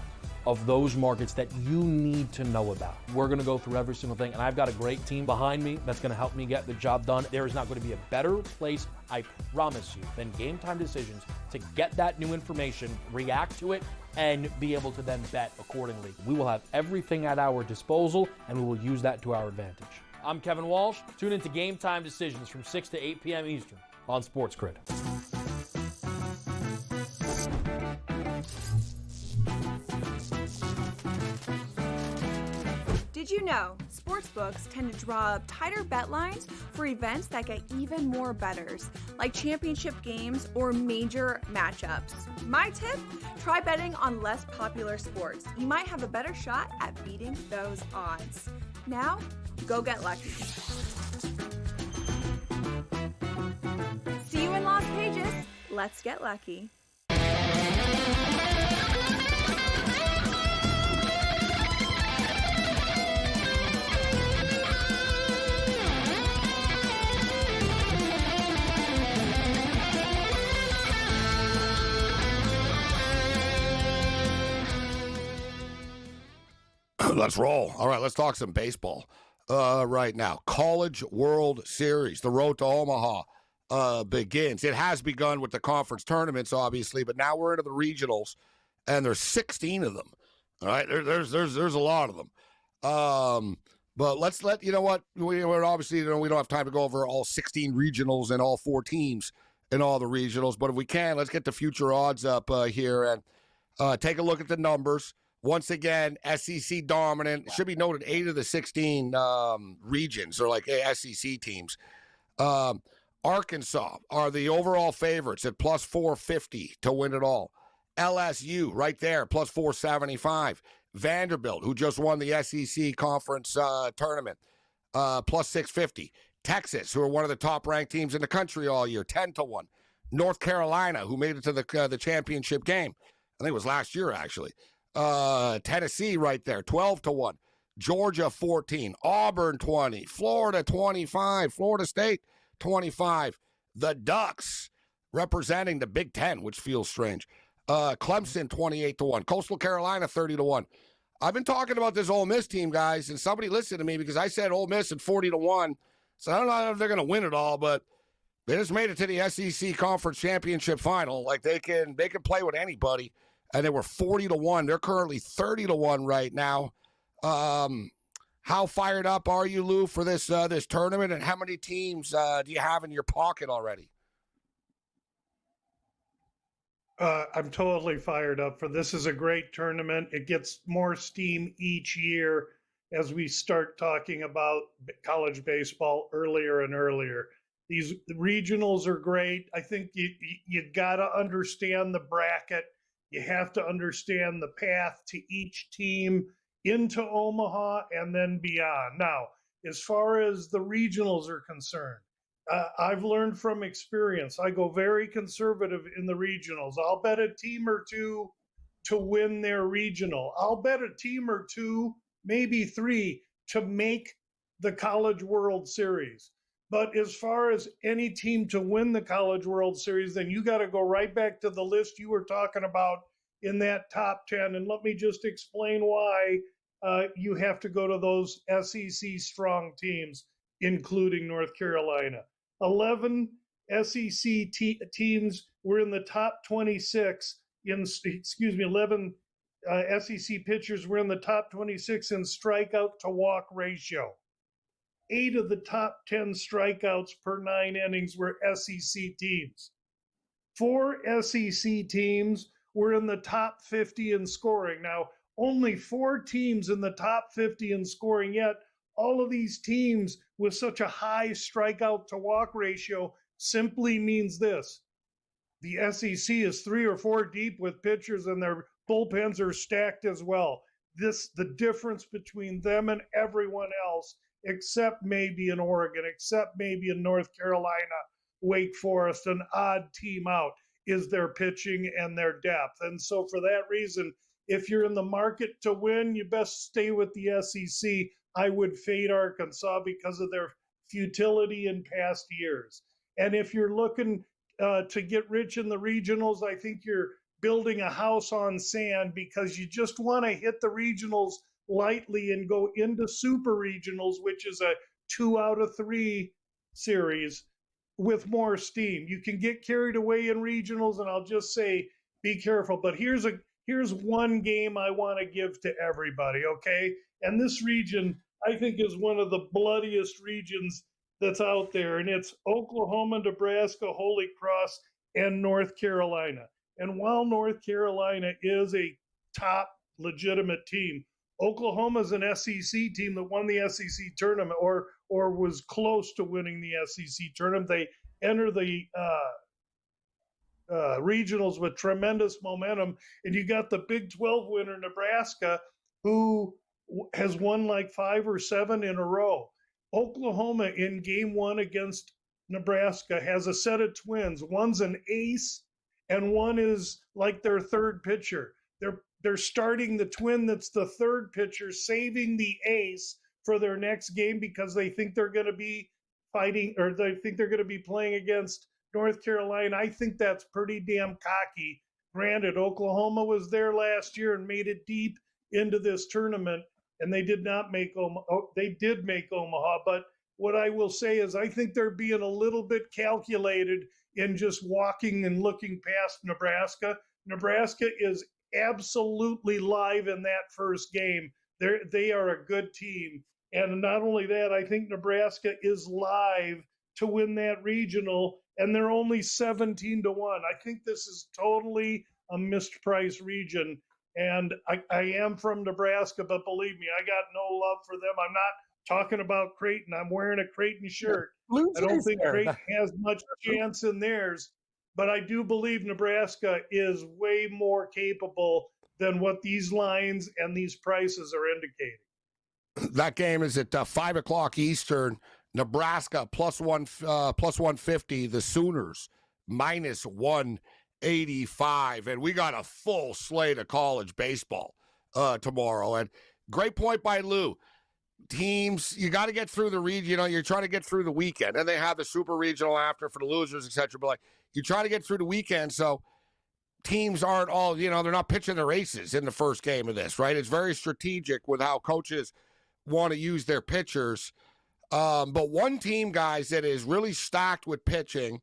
of those markets that you need to know about. We're going to go through every single thing, and I've got a great team behind me that's going to help me get the job done. There is not going to be a better place, I promise you, than Game Time Decisions to get that new information, react to it, and be able to then bet accordingly. We will have everything at our disposal, and we will use that to our advantage. I'm Kevin Walsh. Tune into Game Time Decisions from 6 to 8 p.m. Eastern on SportsGrid. Did you know sportsbooks tend to draw up tighter bet lines for events that get even more bettors, like championship games or major matchups? My tip, try betting on less popular sports. You might have a better shot at beating those odds. Now, go get lucky. See you in Las Vegas. Let's get lucky. Let's roll. All right, let's talk some baseball right now. College World Series, the road to Omaha begins. It has begun with the conference tournaments, obviously, but now we're into the regionals, and there's 16 of them. All right, there's a lot of them. But let's you know what, we're obviously, we don't have time to go over all 16 regionals and all 4 teams in all the regionals, but if we can, let's get the future odds up here and take a look at the numbers. Once again, SEC dominant. It should be noted 8 of the 16 regions are like SEC teams. Arkansas are the overall favorites at plus 450 to win it all. LSU right there, plus 475. Vanderbilt, who just won the SEC conference tournament, plus 650. Texas, who are one of the top-ranked teams in the country all year, 10-1. North Carolina, who made it to the championship game. I think it was last year, actually. Tennessee right there, 12-1. Georgia, 14. Auburn, 20. Florida, 25. Florida State, 25. The Ducks, representing the Big Ten, which feels strange. Clemson, 28-1. Coastal Carolina, 30-1. I've been talking about this Ole Miss team, guys, and somebody listened to me because I said Ole Miss at 40-1. So I don't know if they're going to win it all, but they just made it to the SEC Conference Championship Final. Like they can play with anybody, and they were 40-1. They're currently 30-1 right now. How fired up are you, Lou, for this tournament, and how many teams do you have in your pocket already? I'm totally fired up for this. Is a great tournament. It gets more steam each year as we start talking about college baseball earlier and earlier. These regionals are great. I think you got to understand the bracket. You have to understand the path to each team into Omaha and then beyond. Now, as far as the regionals are concerned, I've learned from experience. I go very conservative in the regionals. I'll bet a team or two to win their regional. I'll bet a team or two, maybe 3, to make the College World Series. But as far as any team to win the College World Series, then you got to go right back to the list you were talking about in that top 10. And let me just explain why you have to go to those SEC strong teams, including North Carolina. 11 SEC teams were in the top 26 11 SEC pitchers were in the top 26 in strikeout to walk ratio. 8 of the top 10 strikeouts per 9 innings were SEC teams. 4 SEC teams were in the top 50 in scoring. Now, only 4 teams in the top 50 in scoring, yet all of these teams with such a high strikeout to walk ratio simply means this. The SEC is 3 or 4 deep with pitchers and their bullpens are stacked as well. The difference between them and everyone else, except maybe in Oregon, except maybe in North Carolina, Wake Forest, an odd team out, is their pitching and their depth. And so for that reason, if you're in the market to win, you best stay with the SEC. I would fade Arkansas because of their futility in past years. And if you're looking to get rich in the regionals, I think you're building a house on sand because you just want to hit the regionals lightly and go into super regionals, which is a 2 out of 3 series with more steam. You can get carried away in regionals, and I'll just say, be careful. But here's one game I want to give to everybody, okay? And this region, I think, is one of the bloodiest regions that's out there, and it's Oklahoma, Nebraska, Holy Cross, and North Carolina. And while North Carolina is a top legitimate team, Oklahoma is an SEC team that won the SEC tournament or was close to winning the SEC tournament. They enter the regionals with tremendous momentum, and you got the Big 12 winner, Nebraska, who has won like 5 or 7 in a row. Oklahoma in game 1 against Nebraska has a set of twins. One's an ace and one is like their third pitcher. They're starting the twin that's the third pitcher, saving the ace for their next game because they think they're going to be fighting, or they think they're going to be playing against North Carolina. I think that's pretty damn cocky. Granted, Oklahoma was there last year and made it deep into this tournament, and they did not make Omaha. They did make Omaha, but what I will say is I think they're being a little bit calculated in just walking and looking past Nebraska. Nebraska is absolutely live in that first game. They are a good team. And not only that, I think Nebraska is live to win that regional, and they're only 17-1. I think this is totally a mispriced region. And I am from Nebraska, but believe me, I got no love for them. I'm not talking about Creighton. I'm wearing a Creighton shirt. I don't think Creighton has much chance in theirs, but I do believe Nebraska is way more capable than what these lines and these prices are indicating. That game is at 5 o'clock Eastern. Nebraska plus 150. The Sooners minus 185. And we got a full slate of college baseball tomorrow. And great point by Lou. Teams, you got to get through the region. You're trying to get through the weekend. And they have the super regional after for the losers, etc. But like, you try to get through the weekend. So teams aren't all, they're not pitching their aces in the first game of this, right? It's very strategic with how coaches want to use their pitchers. But one team, guys, that is really stacked with pitching,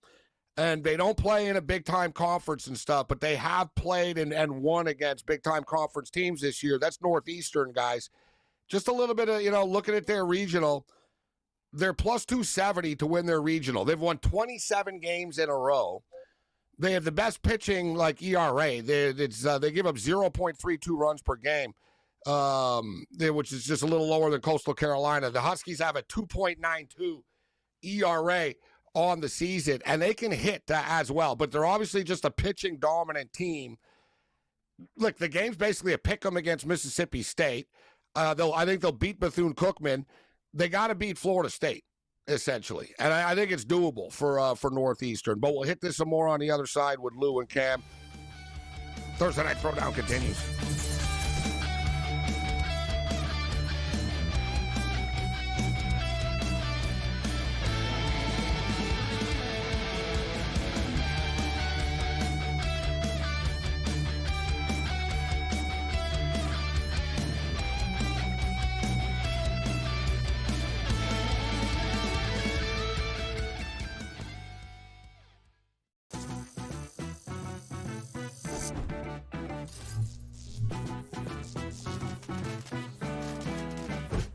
and they don't play in a big-time conference and stuff, but they have played and won against big-time conference teams this year. That's Northeastern, guys. Just a little bit of, looking at their regional, they're plus 270 to win their regional. They've won 27 games in a row. They have the best pitching, like ERA. They give up 0.32 runs per game. Which is just a little lower than Coastal Carolina. The Huskies have a 2.92 ERA on the season, and they can hit as well, but they're obviously just a pitching dominant team. Look, the game's basically a pick 'em against Mississippi State. I think they'll beat Bethune-Cookman. They got to beat Florida State, essentially, and I think it's doable for Northeastern, but we'll hit this some more on the other side with Lou and Cam. Thursday Night Throwdown continues.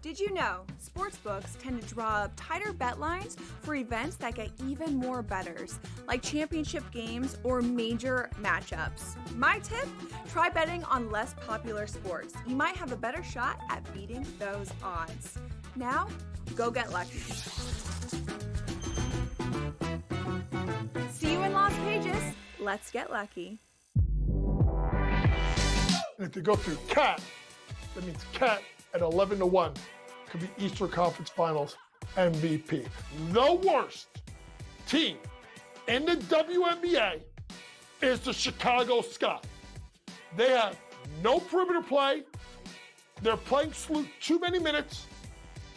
Did you know sportsbooks tend to draw up tighter bet lines for events that get even more bettors, like championship games or major matchups? My tip, try betting on less popular sports. You might have a better shot at beating those odds. Now, go get lucky. See you in Las Vegas. Let's get lucky. And if you go through CAT, that means CAT at 11-1. Could be Eastern Conference Finals MVP. The worst team in the WNBA is the Chicago Sky. They have no perimeter play. They're playing too many minutes.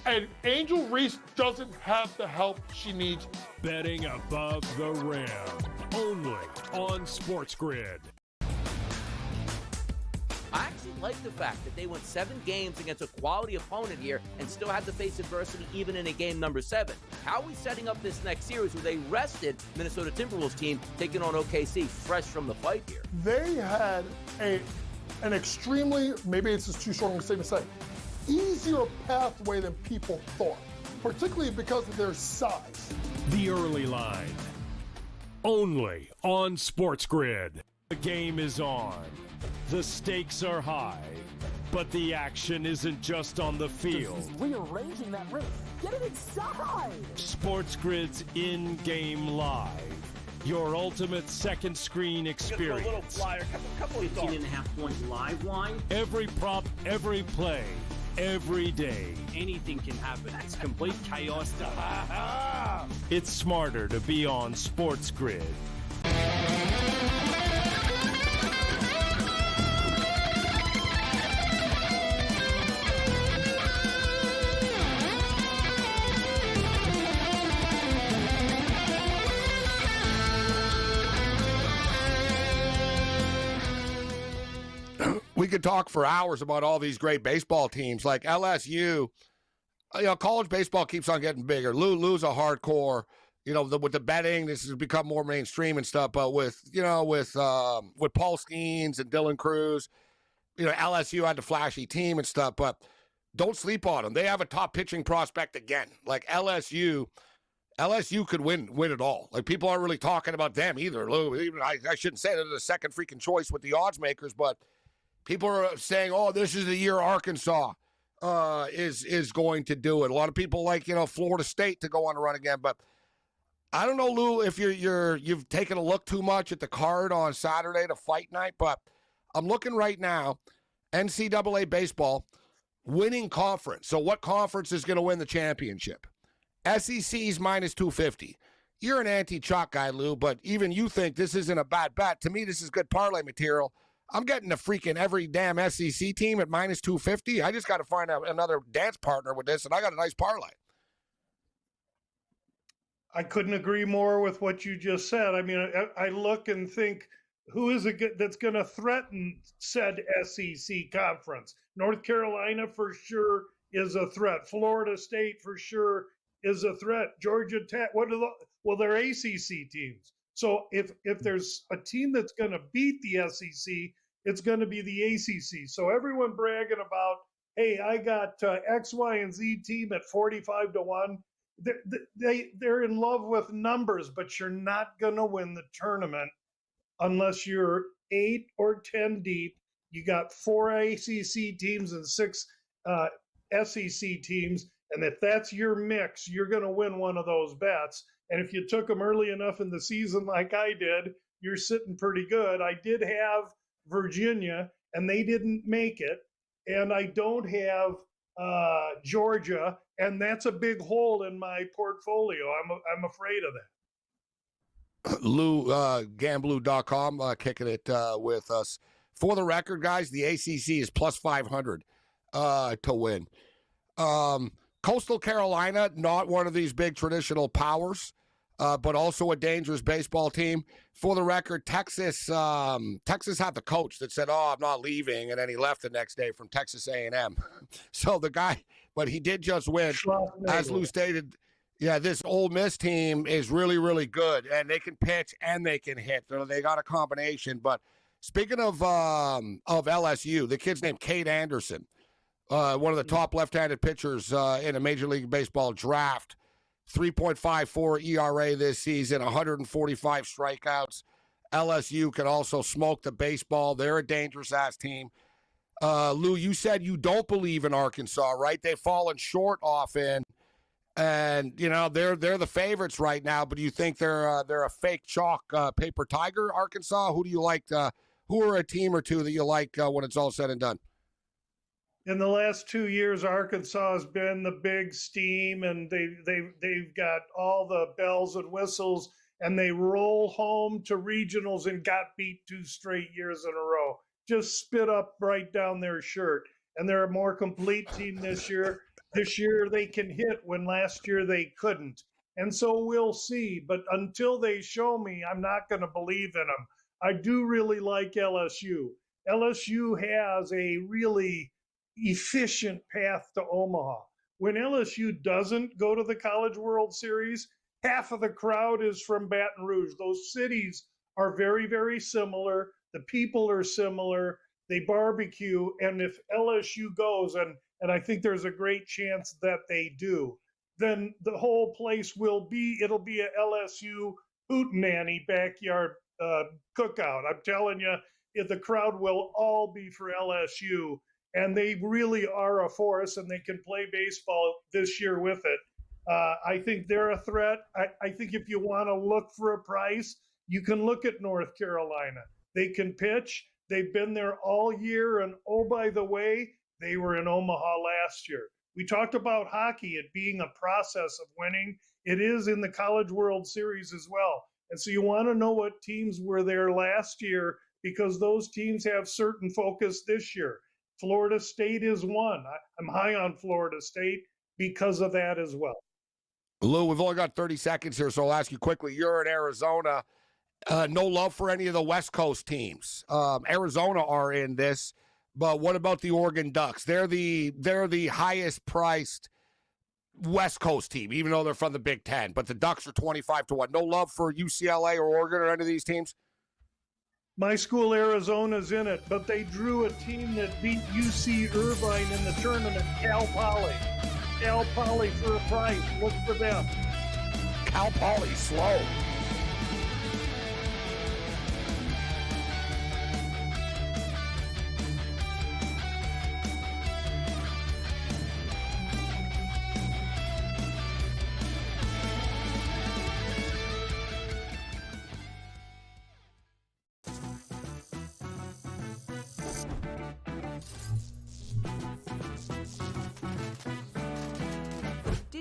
And Angel Reese doesn't have the help she needs. Betting above the rim. Only on SportsGrid. I actually like the fact that they went 7 games against a quality opponent here and still had to face adversity even in a game number 7. How are we setting up this next series with a rested Minnesota Timberwolves team taking on OKC fresh from the fight here? They had an extremely, maybe it's just too strong a statement to say, easier pathway than people thought, particularly because of their size. The early line. Only on SportsGrid. The game is on. The stakes are high, but the action isn't just on the field. He's rearranging that roof. Get it inside! SportsGrid's in-game live. Your ultimate second screen experience. Just a little flyer, couple 18.5-point live line. Every prop, every play, every day. Anything can happen. It's complete chaos. It's smarter to be on SportsGrid. We could talk for hours about all these great baseball teams like LSU. College baseball keeps on getting bigger. Lou's a hardcore. With the betting, this has become more mainstream and stuff. But with Paul Skeens and Dylan Cruz, LSU had the flashy team and stuff. But don't sleep on them. They have a top pitching prospect again. Like LSU could win it all. Like people aren't really talking about them either. Lou, I shouldn't say they're the second freaking choice with the odds makers, but People are saying, "Oh, this is the year Arkansas is going to do it." A lot of people like Florida State to go on a run again, but I don't know, Lou, if you've taken a look too much at the card on Saturday to fight night, but I'm looking right now, NCAA baseball winning conference. So what conference is going to win the championship? SEC's minus 250. You're an anti-chalk guy, Lou, but even you think this isn't a bad bet. To me, this is good parlay material. I'm getting a freaking every damn SEC team at minus 250. I just got to find out another dance partner with this, and I got a nice parlay. I couldn't agree more with what you just said. I mean, I look and think, who is it that's going to threaten said SEC conference? North Carolina for sure is a threat. Florida State for sure is a threat. Georgia Tech, they're ACC teams. So if there's a team that's going to beat the SEC, it's going to be the ACC. So everyone bragging about, hey, I got X, Y, and Z team at 45-1. They're in love with numbers, but you're not going to win the tournament unless you're 8 or 10 deep. You got 4 ACC teams and 6 SEC teams, and if that's your mix, you're going to win one of those bets. And if you took them early enough in the season like I did, you're sitting pretty good. I did have Virginia, and they didn't make it, and I don't have Georgia, and that's a big hole in my portfolio. I'm afraid of that. Lou, Gamblu.com, kicking it with us. For the record, guys, the ACC is plus 500 to win. Coastal Carolina, not one of these big traditional powers, but also a dangerous baseball team. For the record, Texas had the coach that said, "Oh, I'm not leaving," and then he left the next day from Texas A&M. So the guy, but he did just win. As Lou stated, yeah, this Ole Miss team is really, really good, and they can pitch and they can hit. They got a combination. But speaking of LSU, the kid's named Cade Anderson, one of the top left-handed pitchers in a Major League Baseball draft. 3.54 ERA this season, 145 strikeouts. LSU can also smoke the baseball. They're a dangerous-ass team. Lou, you said you don't believe in Arkansas, right? They've fallen short often, and they're the favorites right now. But do you think they're a fake chalk paper tiger, Arkansas? Who do you like? Who are a team or two that you like when it's all said and done? In the last 2 years, Arkansas has been the big steam, and they've got all the bells and whistles, and they roll home to regionals and got beat 2 straight years in a row. Just spit up right down their shirt. And they're a more complete team this year. This year they can hit when last year they couldn't. And so we'll see. But until they show me, I'm not going to believe in them. I do really like LSU. LSU has a really efficient path to Omaha. When LSU doesn't go to the College World Series, half of the crowd is from Baton Rouge. Those cities are very, very similar. The people are similar. They barbecue. And if LSU goes, and I think there's a great chance that they do, then the whole place it'll be a LSU hootenanny backyard cookout. I'm telling you, the crowd will all be for LSU. And they really are a force, and they can play baseball this year with it. I think they're a threat. I think if you want to look for a price, you can look at North Carolina. They can pitch. They've been there all year. And, oh, by the way, they were in Omaha last year. We talked about hockey, it being a process of winning. It is in the College World Series as well. And so you want to know what teams were there last year, because those teams have certain focus this year. Florida State is one. I'm high on Florida State because of that as well. Lou, we've only got 30 seconds here, so I'll ask you quickly. You're in Arizona. No love for any of the West Coast teams. Arizona are in this, but what about the Oregon Ducks? They're the highest priced West Coast team, even though they're from the Big Ten. But the Ducks are 25-1. No love for UCLA or Oregon or any of these teams? My school, Arizona's in it, but they drew a team that beat UC Irvine in the tournament, Cal Poly. Cal Poly for a price. Look for them. Cal Poly, slow.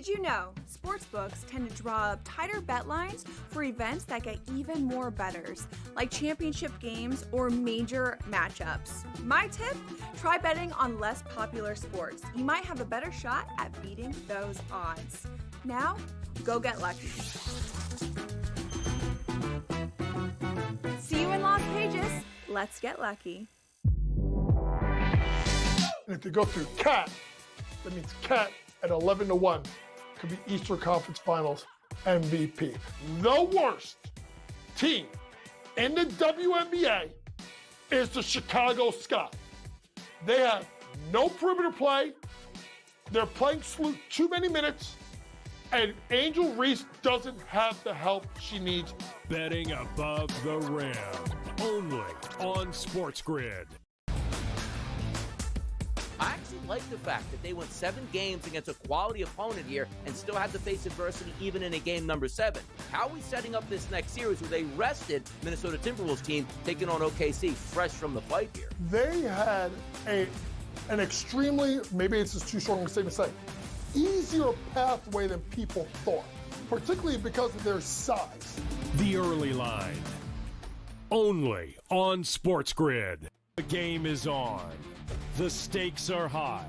Did you know sportsbooks tend to draw up tighter bet lines for events that get even more bettors, like championship games or major matchups? My tip, try betting on less popular sports. You might have a better shot at beating those odds. Now, go get lucky. See you in Las Vegas. Let's get lucky. And if you go through CAT, that means CAT at 11-1 could be Eastern Conference Finals MVP. The worst team in the WNBA is the Chicago Sky. They have no perimeter play. They're playing too many minutes. And Angel Reese doesn't have the help she needs. Betting above the rim. Only on SportsGrid. I actually like the fact that they went 7 games against a quality opponent here and still had to face adversity even in a game number 7. How are we setting up this next series with a rested Minnesota Timberwolves team taking on OKC fresh from the fight here? They had an extremely, maybe it's just too strong of a statement to say, easier pathway than people thought, particularly because of their size. The early line. Only on SportsGrid. The game is on. The stakes are high,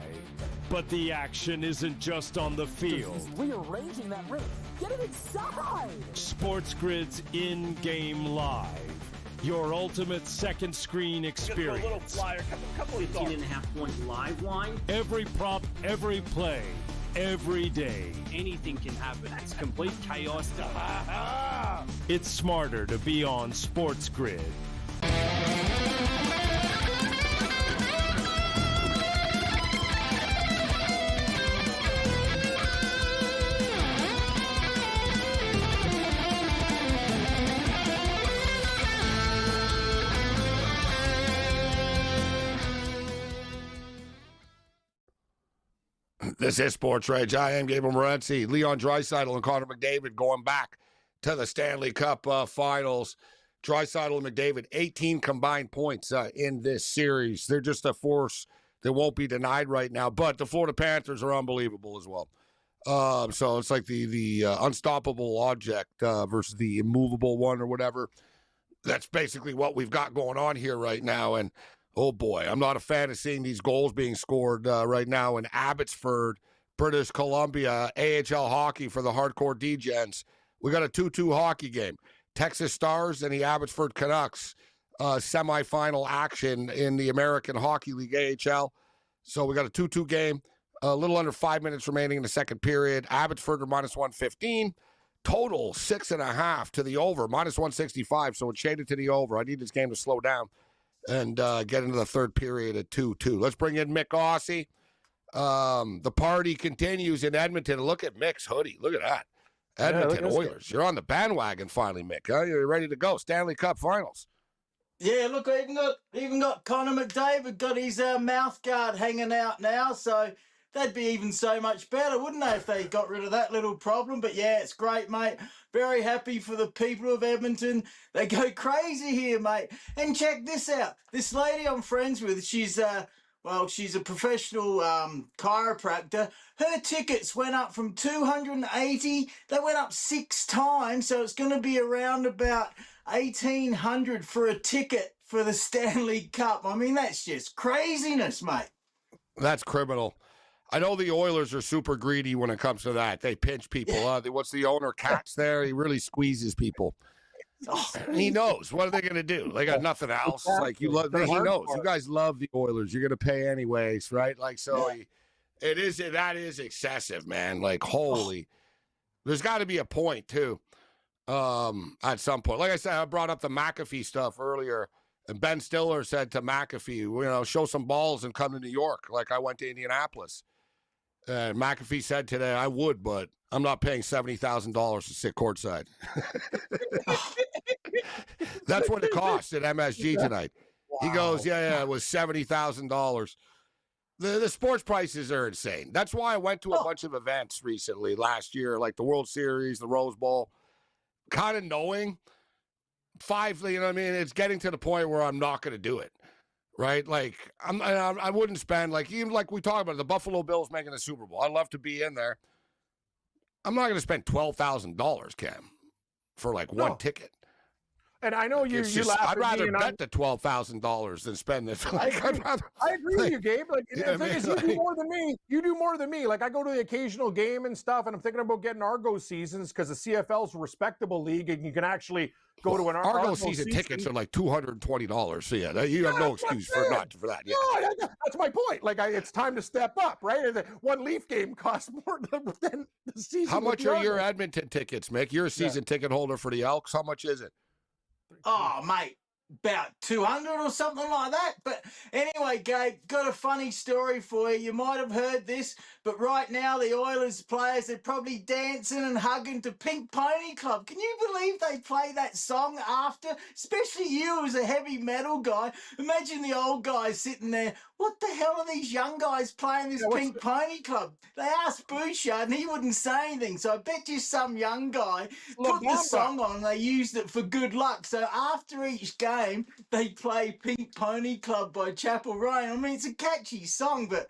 but the action isn't just on the field. He's rearranging that roof. Get it inside! SportsGrid's in-game live. Your ultimate second screen experience. Just a little flyer, couple 18.5-point live line. Every prop, every play, every day. Anything can happen. It's complete chaos. It's smarter to be on SportsGrid. This is SportsRage. I am Gabriel Morency. Leon Draisaitl and Connor McDavid going back to the Stanley Cup Finals. Draisaitl and McDavid, 18 combined points in this series. They're just a force that won't be denied right now. But the Florida Panthers are unbelievable as well. So it's like the unstoppable object versus the immovable one or whatever. That's basically what we've got going on here right now. And oh, boy, I'm not a fan of seeing these goals being scored right now in Abbotsford, British Columbia, AHL hockey for the hardcore degens. We got a 2-2 hockey game. Texas Stars and the Abbotsford Canucks semifinal action in the American Hockey League, AHL. So we got a 2-2 game, a little under 5 minutes remaining in the second period. Abbotsford are minus 115. Total 6.5 to the over, minus 165. So it's shaded to the over. I need this game to slow down and get into the third period at 2-2. Let's bring in Mick Aussie. The party continues in Edmonton. Look at Mick's hoodie. Look at that. Edmonton Oilers. You're on the bandwagon finally, Mick. Huh? You're ready to go. Stanley Cup Finals. Yeah, look, I even got Connor McDavid got his mouth guard hanging out now, so that'd be even so much better, wouldn't they, if they got rid of that little problem? But yeah, it's great, mate. Very happy for the people of Edmonton. They go crazy here, mate. And check this out. This lady I'm friends with, she's a professional chiropractor. Her tickets went up from 280. They went up 6 times, so it's going to be around about 1,800 for a ticket for the Stanley Cup. I mean, that's just craziness, mate. That's criminal. I know the Oilers are super greedy when it comes to that. They pinch people. What's the owner? Katz there. He really squeezes people. He knows. What are they going to do? They got nothing else. Like he knows. You guys love the Oilers. You're going to pay anyways, right? Like so, that is excessive, man. Like holy, there's got to be a point too. At some point, like I said, I brought up the McAfee stuff earlier, and Ben Stiller said to McAfee, show some balls and come to New York. Like I went to Indianapolis. And McAfee said today, I would, but I'm not paying $70,000 to sit courtside. That's what it cost at MSG tonight. Wow. He goes, it was $70,000. The sports prices are insane. That's why I went to a bunch of events recently last year, like the World Series, the Rose Bowl, kind of knowing it's getting to the point where I'm not going to do it. Right? Like, I wouldn't spend, like, even like we talked about, the Buffalo Bills making the Super Bowl. I'd love to be in there. I'm not going to spend $12,000, Cam, for like one ticket. And I know you laugh I'd at rather me, and bet the $12,000 than spend this. Like, I agree with you, Gabe. Like, you know the thing is, you do more than me. You do more than me. Like, I go to the occasional game and stuff, and I'm thinking about getting Argo seasons because the CFL's a respectable league, and you can actually go to an Argo season tickets are like $220. So yeah, you have no excuse for that. Yeah. No, that's my point. Like, it's time to step up, right? One Leaf game costs more than the season. How much are your Edmonton tickets, Mick? You're a season ticket holder for the Elks. How much is it? Oh, mate, about 200 or something like that. But anyway, Gabe, got a funny story for you. You might have heard this, but right now the Oilers players are probably dancing and hugging to Pink Pony Club. Can you believe they play that song after? Especially you as a heavy metal guy. Imagine the old guys sitting there. What the hell are these young guys playing this Pink Pony Club? They asked Bouchard and he wouldn't say anything. So I bet you some young guy put the song on and they used it for good luck. So after each game, they play Pink Pony Club by Chapel Rain. I mean, it's a catchy song, but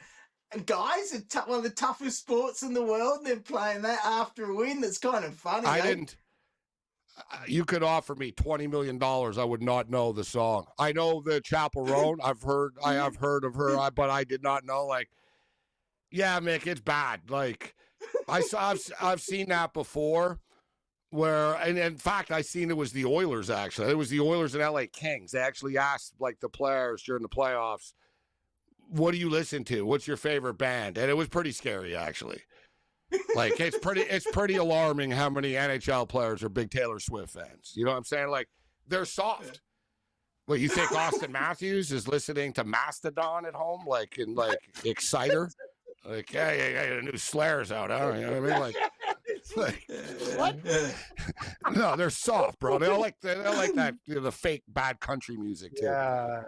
guys, it's one of the toughest sports in the world. And they're playing that after a win. That's kind of funny. You could offer me $20 million. I would not know the song. I know the Chapel Roan. I have heard of her, but I did not know. Like, yeah, Mick, it's bad. Like, I've seen that before. Where, and in fact, I seen it was the Oilers. Actually, it was the Oilers and LA Kings. They actually asked like the players during the playoffs, "What do you listen to? What's your favorite band?" And it was pretty scary, actually. Like, it's pretty alarming how many NHL players are big Taylor Swift fans. You know what I'm saying? Like, they're soft. Well, you think Austin Matthews is listening to Mastodon at home, like in like Exciter? Like, hey, the new Slayer's out. I don't know what I mean? Like, what? No, they're soft, bro. They don't like that, the fake bad country music too. Yeah.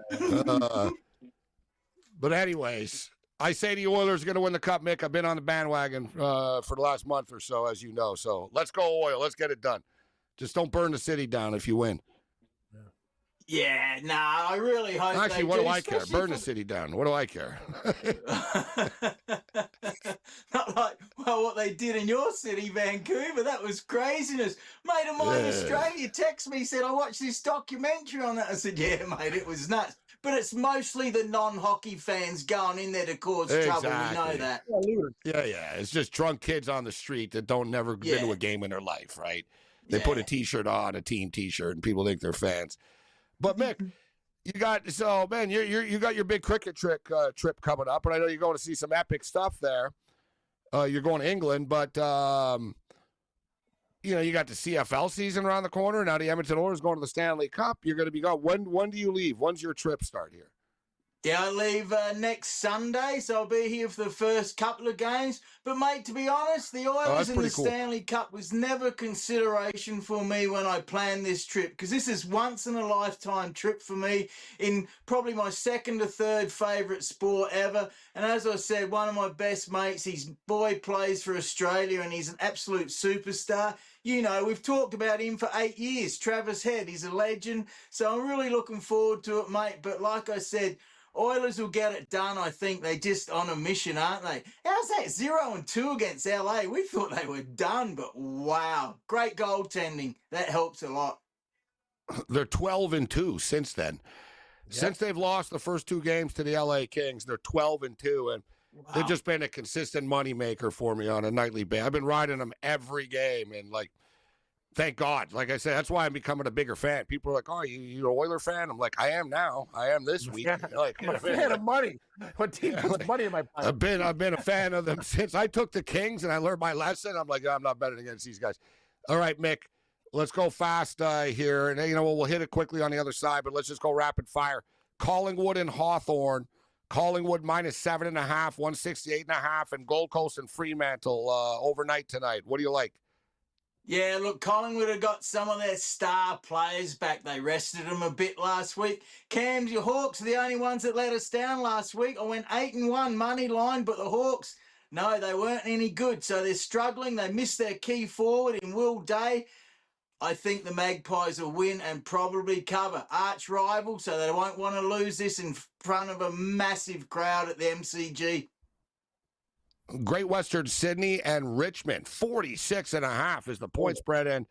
But anyways, I say the Oilers are going to win the Cup, Mick. I've been on the bandwagon for the last month or so, as you know. So let's go, Oil. Let's get it done. Just don't burn the city down if you win. Yeah, nah, I really hope Actually, what do I care? Burn the for... city down. What do I care? Not like, well, what they did in your city, Vancouver. That was craziness. Mate of mine in Australia texted me, said, I watched this documentary on that. I said, yeah, mate, it was nuts. But it's mostly the non-hockey fans going in there to cause trouble. We know that. Yeah. It's just drunk kids on the street that don't never been to a game in their life, right? They put a T-shirt on, a team T-shirt, and people think they're fans. But Mick, you got you got your big cricket trip coming up, and I know you're going to see some epic stuff there. You're going to England, but you got the CFL season around the corner. Now the Edmonton Oilers going to the Stanley Cup. You're going to be gone. When do you leave? When's your trip start here? Yeah, I leave next Sunday, so I'll be here for the first couple of games. But, mate, to be honest, the Oilers and the Stanley Cup was never consideration for me when I planned this trip, because this is once-in-a-lifetime trip for me in probably my second or third favourite sport ever. And as I said, one of my best mates, his boy plays for Australia, and he's an absolute superstar. You know, we've talked about him for 8 years, Travis Head. He's a legend, so I'm really looking forward to it, mate. But like I said, Oilers will get it done, I think. They're just on a mission, aren't they? How's that 0-2 against LA? We thought they were done, but wow. Great goaltending. That helps a lot. They're 12-2 since then. Yep. Since they've lost the first two games to the LA Kings, they're 12-2, and they've just been a consistent moneymaker for me on a nightly basis. I've been riding them every game, and, thank God. Like I said, that's why I'm becoming a bigger fan. People are like, oh, you're an Oiler fan? I'm like, I am now. I am this week. I'm a fan of money. What team puts money in my pocket? I've been a fan of them since I took the Kings and I learned my lesson. I'm like, I'm not betting against these guys. All right, Mick, let's go fast here. And, we'll hit it quickly on the other side, but let's just go rapid fire. Collingwood and Hawthorne. Collingwood -7.5, 168.5, and Gold Coast and Fremantle overnight tonight. What do you like? Yeah, look, Collingwood have got some of their star players back. They rested them a bit last week. Cams, your Hawks are the only ones that let us down last week. I went 8-1 money line, but the Hawks, no, they weren't any good. So they're struggling. They missed their key forward in Will Day. I think the Magpies will win and probably cover. Arch rival, so they won't want to lose this in front of a massive crowd at the MCG. Great Western Sydney and Richmond. 46.5 is the point spread. And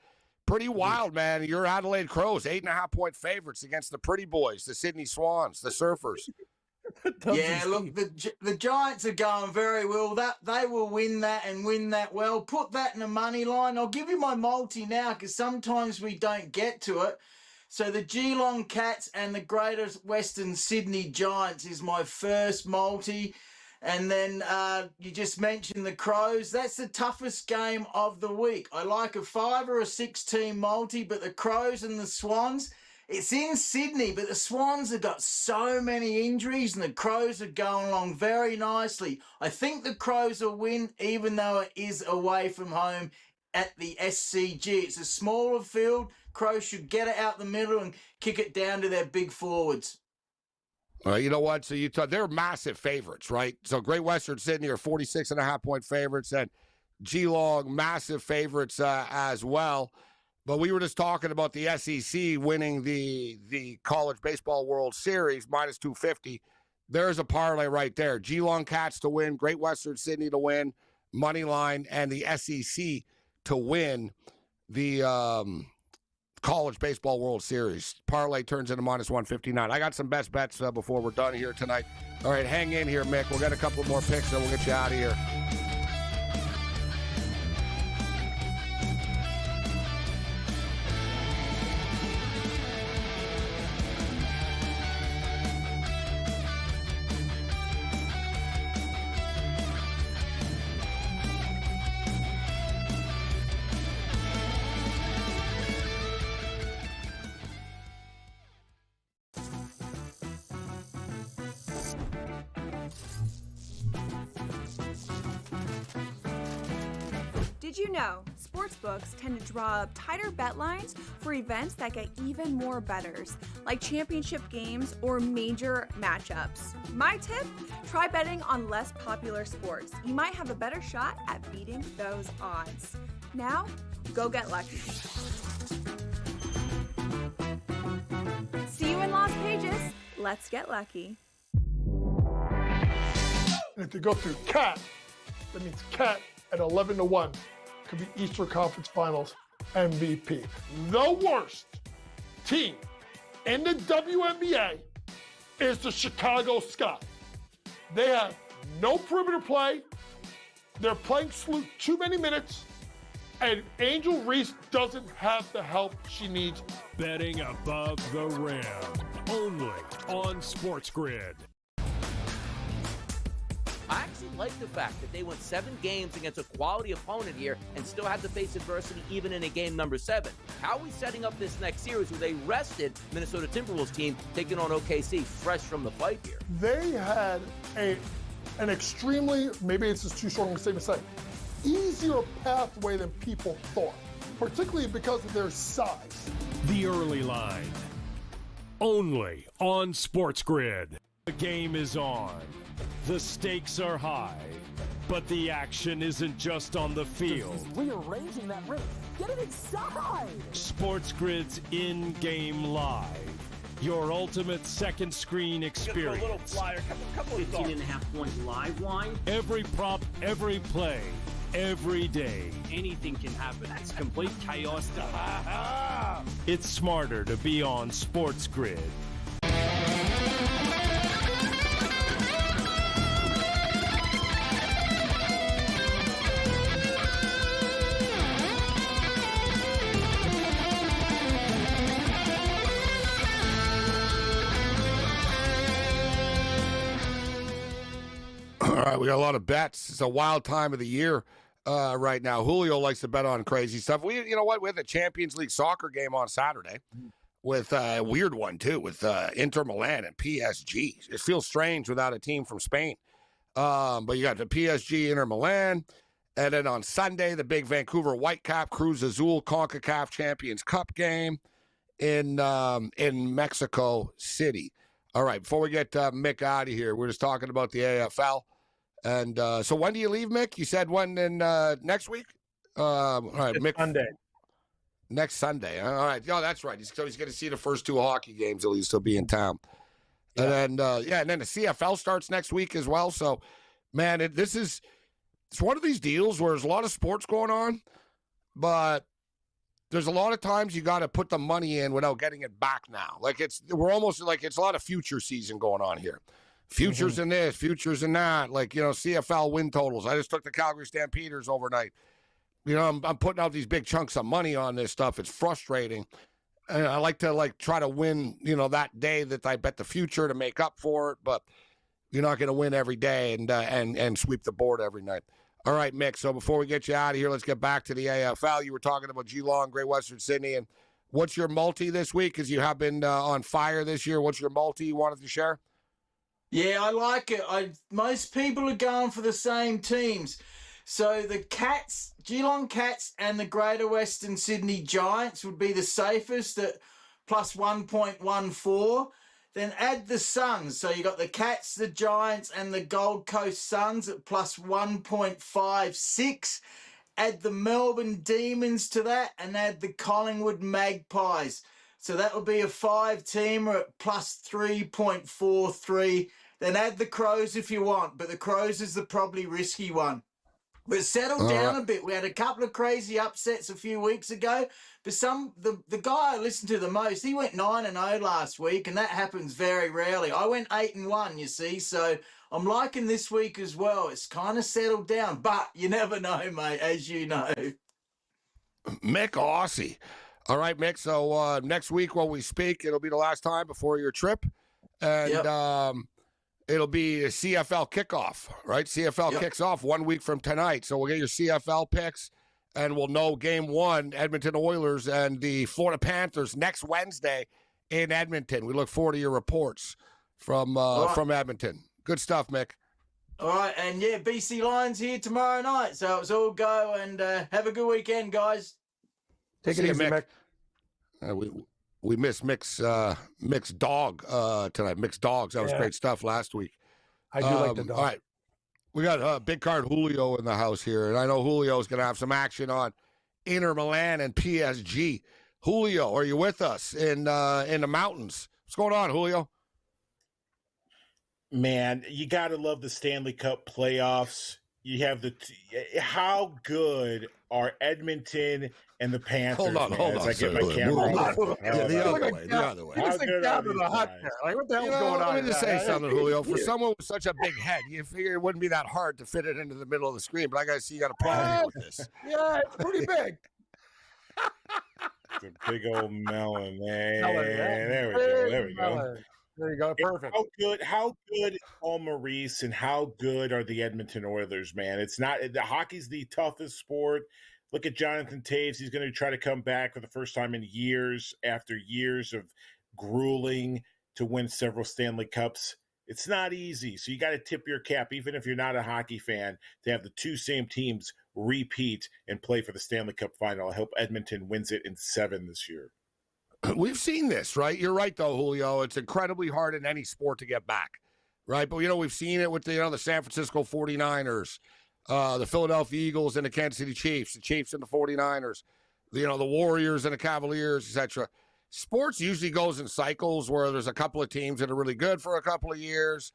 pretty wild, man. Your Adelaide Crows, 8.5-point favorites against the Pretty Boys, the Sydney Swans, the Surfers. Yeah, look, the Giants are going very well. That they will win that and win that well. Put that in a money line. I'll give you my multi now because sometimes we don't get to it. So the Geelong Cats and the Greater Western Sydney Giants is my first multi. And then you just mentioned the Crows. That's the toughest game of the week. I like a 5 or a 6 team multi, but the Crows and the Swans, it's in Sydney, but the Swans have got so many injuries and the Crows are going along very nicely. I think the Crows will win, even though it is away from home at the SCG. It's a smaller field. Crows should get it out the middle and kick it down to their big forwards. You know what? So they're massive favorites, right? So Great Western Sydney are 46.5-point favorites, and Geelong massive favorites as well. But we were just talking about the SEC winning the College Baseball World Series, minus 250. There's a parlay right there. Geelong Cats to win, Great Western Sydney to win, money line, and the SEC to win the College Baseball World Series. Parlay turns into minus 159. I got some best bets before we're done here tonight. All right, hang in here, Mick. We'll get a couple more picks, and we'll get you out of here. Did you know sportsbooks tend to draw up tighter bet lines for events that get even more bettors, like championship games or major matchups? My tip, try betting on less popular sports. You might have a better shot at beating those odds. Now, go get lucky. See you in Lost Pages. Let's get lucky. And if you go through CAT, that means CAT at 11-1 could be Eastern Conference Finals MVP. The worst team in the WNBA is the Chicago Sky. They have no perimeter play. They're playing too many minutes. And Angel Reese doesn't have the help she needs. Betting above the rim. Only on SportsGrid. I actually like the fact that they went 7 games against a quality opponent here and still had to face adversity even in a game number 7. How are we setting up this next series where they rested Minnesota Timberwolves team taking on OKC fresh from the fight here? They had an extremely, maybe it's just too strong a statement to say, easier pathway than people thought, particularly because of their size. The early line. Only on SportsGrid. The game is on. The stakes are high, but the action isn't just on the field. He's rearranging that roof. Get it inside! SportsGrid's in-game live. Your ultimate second screen experience. A little flyer, couple 15.5-point live line. Every prop, every play, every day. Anything can happen. It's complete chaos. It's smarter to be on SportsGrid. All right, we got a lot of bets. It's a wild time of the year right now. Julio likes to bet on crazy stuff. You know what? We had the Champions League soccer game on Saturday with a weird one, too, with Inter Milan and PSG. It feels strange without a team from Spain. But you got the PSG, Inter Milan. And then on Sunday, the big Vancouver Whitecap Cruz Azul CONCACAF Champions Cup game in Mexico City. All right, before we get Mick out of here, we're just talking about the AFL. And so when do you leave, Mick? You said when in next week? All right, Mick. Sunday. Next Sunday. All right. Oh, that's right. He's going to see the first 2 hockey games. He'll still be in town. Yeah. And then, and then the CFL starts next week as well. So, man, this is it's one of these deals where there's a lot of sports going on, but there's a lot of times you got to put the money in without getting it back now. Like we're almost like it's a lot of future season going on here. Futures in this, futures in that, like, you know, CFL win totals. I just took the Calgary Stampeders overnight. You know, I'm putting out these big chunks of money on this stuff. It's frustrating. And I like to try to win, you know, that day that I bet the future to make up for it, but you're not going to win every day and sweep the board every night. All right, Mick, so before we get you out of here, let's get back to the AFL. You were talking about Geelong, Great Western Sydney, and what's your multi this week? Because you have been on fire this year. What's your multi you wanted to share? Yeah, I like it. Most people are going for the same teams. So the Cats, Geelong Cats and the Greater Western Sydney Giants would be the safest at plus 1.14. Then add the Suns. So you got the Cats, the Giants, and the Gold Coast Suns at plus 1.56. Add the Melbourne Demons to that and add the Collingwood Magpies. So that would be a 5-teamer at plus 3.43. Then add the Crows if you want, but the Crows is the probably risky one. But settle down a bit. We had a couple of crazy upsets a few weeks ago, but the guy I listened to the most, he went 9-0 last week, and that happens very rarely. I went 8-1, you see, so I'm liking this week as well. It's kind of settled down, but you never know, mate, as you know. Mick Aussie. All right, Mick, so next week when we speak, it'll be the last time before your trip, and it'll be a CFL kickoff, right? CFL kicks off 1 week from tonight. So we'll get your CFL picks, and we'll know game one, Edmonton Oilers and the Florida Panthers next Wednesday in Edmonton. We look forward to your reports from Edmonton. Good stuff, Mick. All right, and yeah, BC Lions here tomorrow night. So it's all go, and have a good weekend, guys. Take it easy, Mick. We missed Mick's dog tonight. Mick's dogs. That was great stuff last week. I do like the dog. All right. We got big card Julio in the house here, and I know Julio's going to have some action on Inter Milan and PSG. Julio, are you with us in the mountains? What's going on, Julio? Man, you got to love the Stanley Cup playoffs. You have how good are Edmonton and the Panthers? Hold on. I get my camera the other way. Like, what the hell's going on? Let me just say something, Julio. For someone with such a big head, you figure it wouldn't be that hard to fit it into the middle of the screen, but I got to see you got a problem with this. Yeah, it's pretty big. It's a big old melon. There we go. There you go. Perfect. How good Paul Maurice and how good are the Edmonton Oilers, man? It's not the hockey's the toughest sport. Look at Jonathan Toews. He's going to try to come back for the first time in years after years of grueling to win several Stanley Cups. It's not easy. So you got to tip your cap, even if you're not a hockey fan, to have the two same teams repeat and play for the Stanley Cup final. I hope Edmonton wins it in 7 this year. We've seen this, right? You're right, though, Julio. It's incredibly hard in any sport to get back, right? But, we've seen it with the San Francisco 49ers, the Philadelphia Eagles and the Kansas City Chiefs, the Chiefs and the 49ers, the Warriors and the Cavaliers, etc. Sports usually goes in cycles where there's a couple of teams that are really good for a couple of years,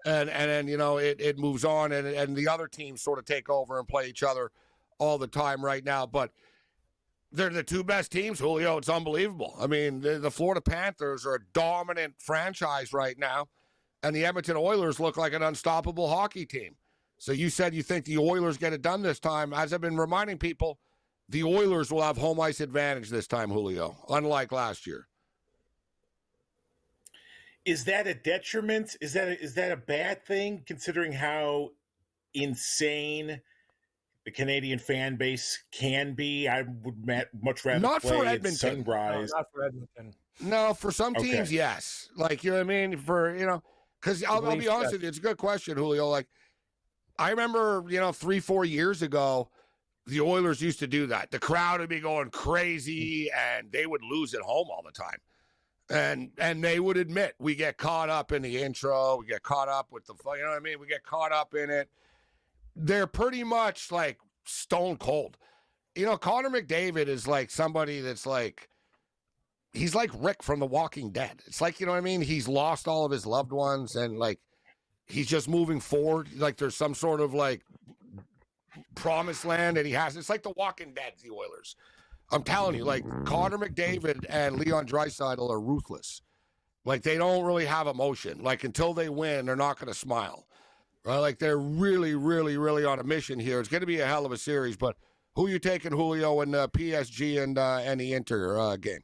and then, it moves on, and the other teams sort of take over and play each other all the time right now. But they're the two best teams, Julio. It's unbelievable. I mean, the Florida Panthers are a dominant franchise right now, and the Edmonton Oilers look like an unstoppable hockey team. So you said you think the Oilers get it done this time. As I've been reminding people, the Oilers will have home ice advantage this time, Julio, unlike last year. Is that a detriment? Is that a bad thing, considering how insane the Canadian fan base can be? I would much rather not play for at Edmonton. Sunrise. No, not for Edmonton. No, for some teams, yes. Like, you know what I mean? Because I'll be honest with you, it's a good question, Julio. Like, I remember, 3-4 years ago, the Oilers used to do that. The crowd would be going crazy, and they would lose at home all the time. And they would admit, we get caught up in the intro, we get caught up with we get caught up in it. They're pretty much like stone cold. Connor McDavid is like somebody that's like, he's like Rick from The Walking Dead. It's like, he's lost all of his loved ones, and like, he's just moving forward. Like there's some sort of like promised land that he has. It's like the Walking Dead, the Oilers. I'm telling you, like Connor McDavid and Leon Draisaitl are ruthless. Like they don't really have emotion. Like until they win, they're not going to smile. Right? Like they're really, really, really on a mission here. It's going to be a hell of a series. But who are you taking, Julio, in PSG and the Inter game?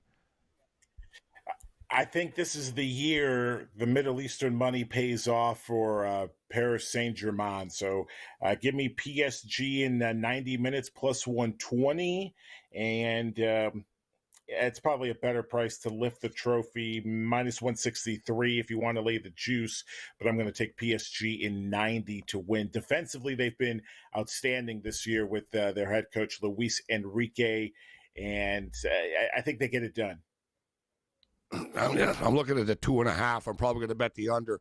I think this is the year the Middle Eastern money pays off for Paris Saint-Germain. So give me PSG in 90 minutes plus 120. And it's probably a better price to lift the trophy, minus 163 if you want to lay the juice. But I'm going to take PSG in 90 to win. Defensively, they've been outstanding this year with their head coach, Luis Enrique. And I think they get it done. I'm looking at the 2.5. I'm probably going to bet the under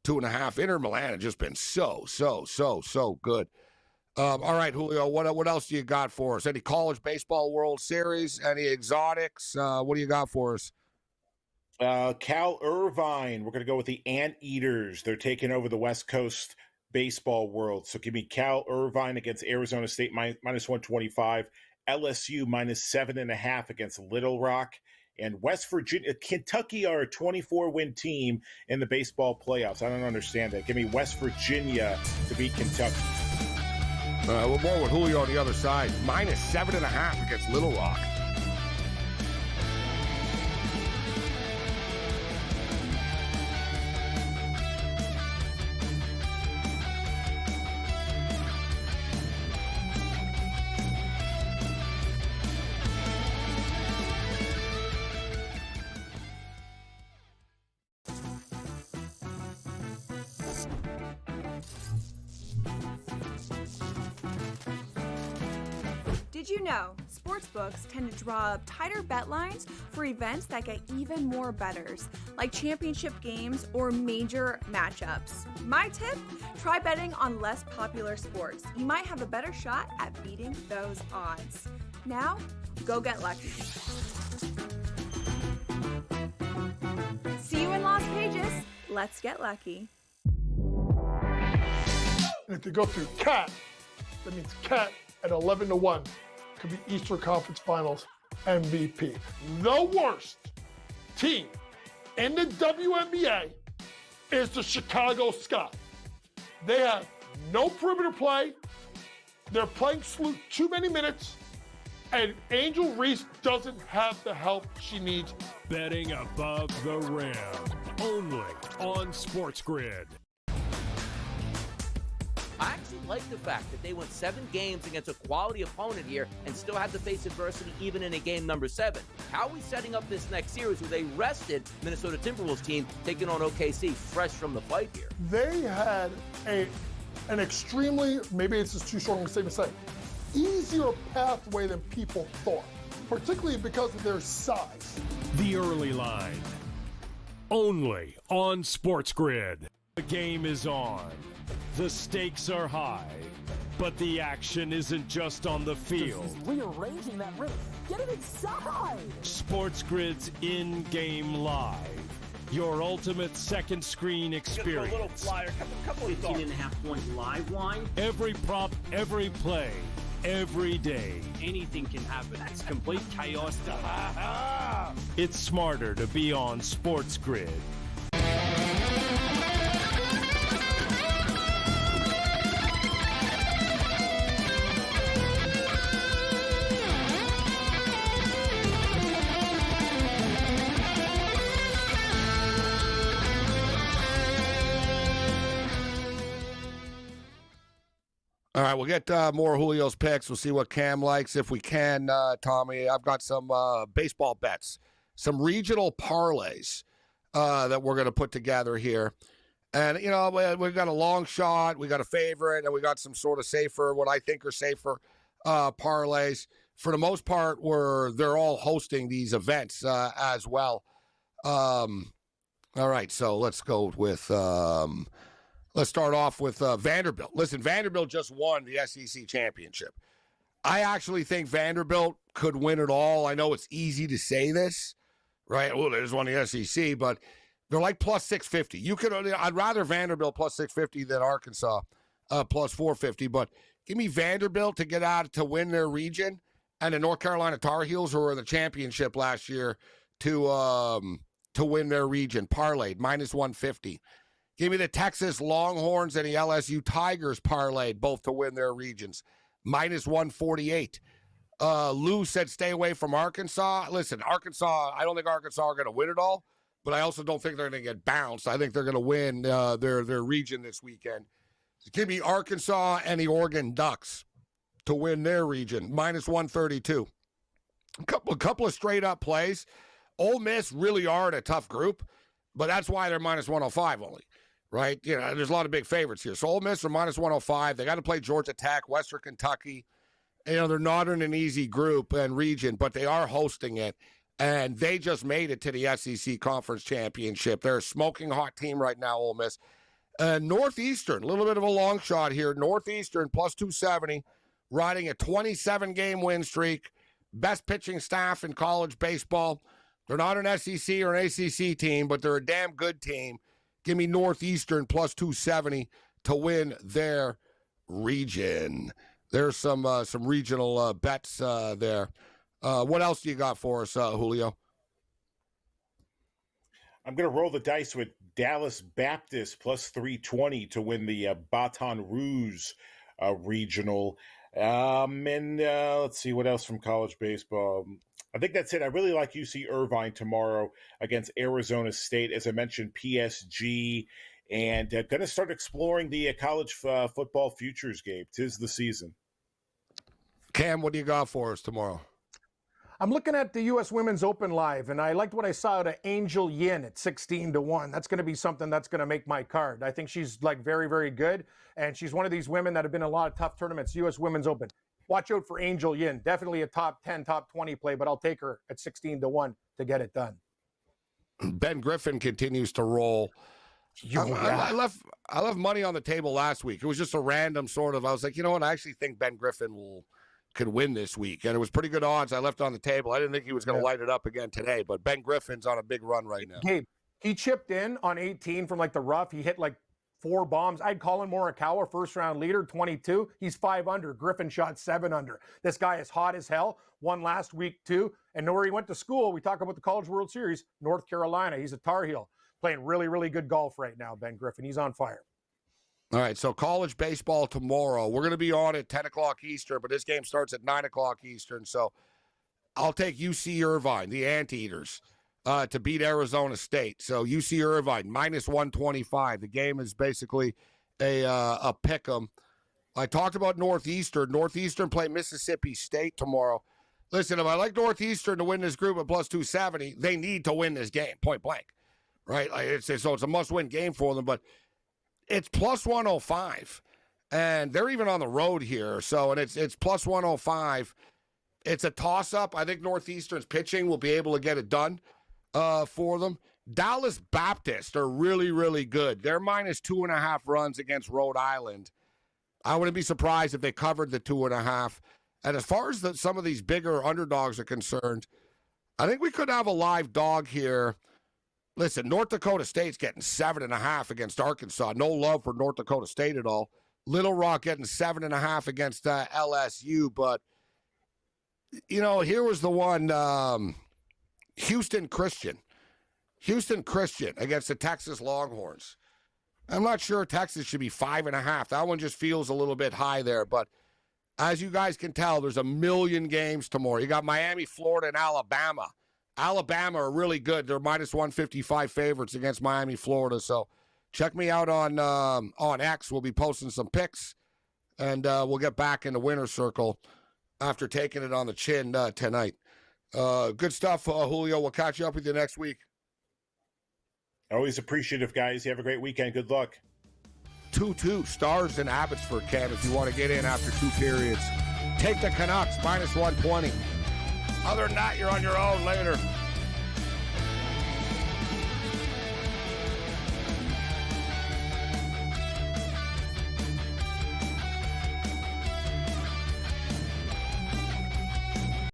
2.5. Inter Milan have just been so good. All right, Julio, what else do you got for us? Any college baseball World Series? Any exotics? What do you got for us? Cal Irvine. We're going to go with the Anteaters. They're taking over the West Coast baseball world. So give me Cal Irvine against Arizona State minus 125. LSU minus 7.5 against Little Rock. And West Virginia, Kentucky are a 24-win team in the baseball playoffs. I don't understand that. Give me West Virginia to beat Kentucky. We're more with Julio on the other side. Minus 7.5 against Little Rock. Did you know sportsbooks tend to draw up tighter bet lines for events that get even more bettors, like championship games or major matchups? My tip, try betting on less popular sports. You might have a better shot at beating those odds. Now, go get lucky. See you in Las Vegas. Let's get lucky. And if you go through CAT, that means CAT at 11-1 could be Eastern Conference Finals MVP. The worst team in the WNBA is the Chicago Sky. They have no perimeter play. They're playing too many minutes. And Angel Reese doesn't have the help she needs. Betting above the rim. Only on SportsGrid. I actually like the fact that they went 7 games against a quality opponent here and still had to face adversity even in a game number 7. How are we setting up this next series where they rested Minnesota Timberwolves team taking on OKC fresh from the fight here? They had an extremely, maybe it's just too strong a statement to say, easier pathway than people thought, particularly because of their size. The early line. Only on SportsGrid. The game is on. The stakes are high, but the action isn't just on the field. He's rearranging that roof. Get it inside! SportsGrid's in-game live. Your ultimate second screen experience. Just a little flyer, couple 18.5-point live line. Every prop, every play, every day. Anything can happen. It's complete chaos. It's smarter to be on SportsGrid. All right, we'll get more Julio's picks. We'll see what Cam likes if we can, Tommy. I've got some baseball bets, some regional parlays that we're going to put together here. And, you know, we've got a long shot, we got a favorite, and we got some sort of safer, what I think are safer parlays. For the most part, they're all hosting these events as well. All right, so let's go with let's start off with Vanderbilt. Listen, Vanderbilt just won the SEC championship. I actually think Vanderbilt could win it all. I know it's easy to say this, right? Oh, they just won the SEC, but they're like plus 650. I'd rather Vanderbilt plus 650 than Arkansas plus 450. But Give me Vanderbilt to get out to win their region, and the North Carolina Tar Heels, who were in the championship last year, to win their region. Parlayed, -150. Give me the Texas Longhorns and the LSU Tigers parlayed, both to win their regions. -148. Lou said stay away from Arkansas. Listen, Arkansas, I don't think Arkansas are going to win it all, but I also don't think they're going to get bounced. I think they're going to win their region this weekend. So give me Arkansas and the Oregon Ducks to win their region, -132. A couple of straight-up plays. Ole Miss really are in a tough group, but that's why they're -105 only, right? You know, there's a lot of big favorites here. So Ole Miss are -105. They got to play Georgia Tech, Western Kentucky. You know, they're not in an easy group and region, but they are hosting it, and they just made it to the SEC Conference Championship. They're a smoking hot team right now, Ole Miss. Northeastern, a little bit of a long shot here. Northeastern +270, riding a 27-game win streak. Best pitching staff in college baseball. They're not an SEC or an ACC team, but they're a damn good team. Give me Northeastern +270 to win their region. There's some regional bets there. What else do you got for us, Julio? I'm going to roll the dice with Dallas Baptist +320 to win the Baton Rouge regional. And let's see what else from college baseball. I think that's it. I really like UC Irvine tomorrow against Arizona State. As I mentioned, PSG, and going to start exploring the college football futures game. 'Tis the season. Cam, what do you got for us tomorrow? I'm looking at the U.S. Women's Open live, and I liked what I saw out of Angel Yin at 16-1. That's going to be something that's going to make my card. I think she's like very, very good, and she's one of these women that have been in a lot of tough tournaments. U.S. Women's Open. Watch out for Angel Yin. Definitely a top 10, top 20 play, but I'll take her at 16-1 to get it done. Ben Griffin continues to roll. I left money on the table last week. It was just a random sort of. I was like, you know what? I actually think Ben Griffin could win this week, and it was pretty good odds. I left on the table. I didn't think he was going to light it up again today, but Ben Griffin's on a big run right now. Gabe, he chipped in on 18 from like the rough. He hit like 4 bombs. I'd Colin Morikawa, first-round leader, 22. He's 5 under. Griffin shot 7 under. This guy is hot as hell. Won last week, too. And know where he went to school? We talk about the College World Series, North Carolina. He's a Tar Heel. Playing really, really good golf right now, Ben Griffin. He's on fire. All right, so college baseball tomorrow. We're going to be on at 10 o'clock Eastern, but this game starts at 9 o'clock Eastern. So I'll take UC Irvine, the Anteaters, to beat Arizona State. So UC Irvine, -125. The game is basically a pick 'em. I talked about Northeastern. Northeastern play Mississippi State tomorrow. Listen, if I like Northeastern to win this group at +270, they need to win this game, point blank. Right? So it's a must-win game for them, but it's +105, and they're even on the road here. So, and it's +105. It's a toss-up. I think Northeastern's pitching will be able to get it done for them. Dallas Baptist are really, really good. They're -2.5 runs against Rhode Island. I wouldn't be surprised if they covered the 2.5. And as far as some of these bigger underdogs are concerned, I think we could have a live dog here. Listen, North Dakota State's getting 7.5 against Arkansas. No love for North Dakota State at all. Little Rock getting 7.5 against LSU. But, you know, here was the one, Houston Christian. Houston Christian against the Texas Longhorns. I'm not sure Texas should be 5.5. That one just feels a little bit high there. But as you guys can tell, there's a million games tomorrow. You got Miami, Florida, and Alabama. Alabama are really good. They're -155 favorites against Miami, Florida. So check me out on X. We'll be posting some picks, and we'll get back in the winner's circle after taking it on the chin tonight. Good stuff, Julio. We'll catch you up with you next week. Always appreciative, guys. You have a great weekend. Good luck. 2-2 Stars in Abbotsford, Cam, if you want to get in after 2 periods. Take the Canucks, -120. Other than that, you're on your own later.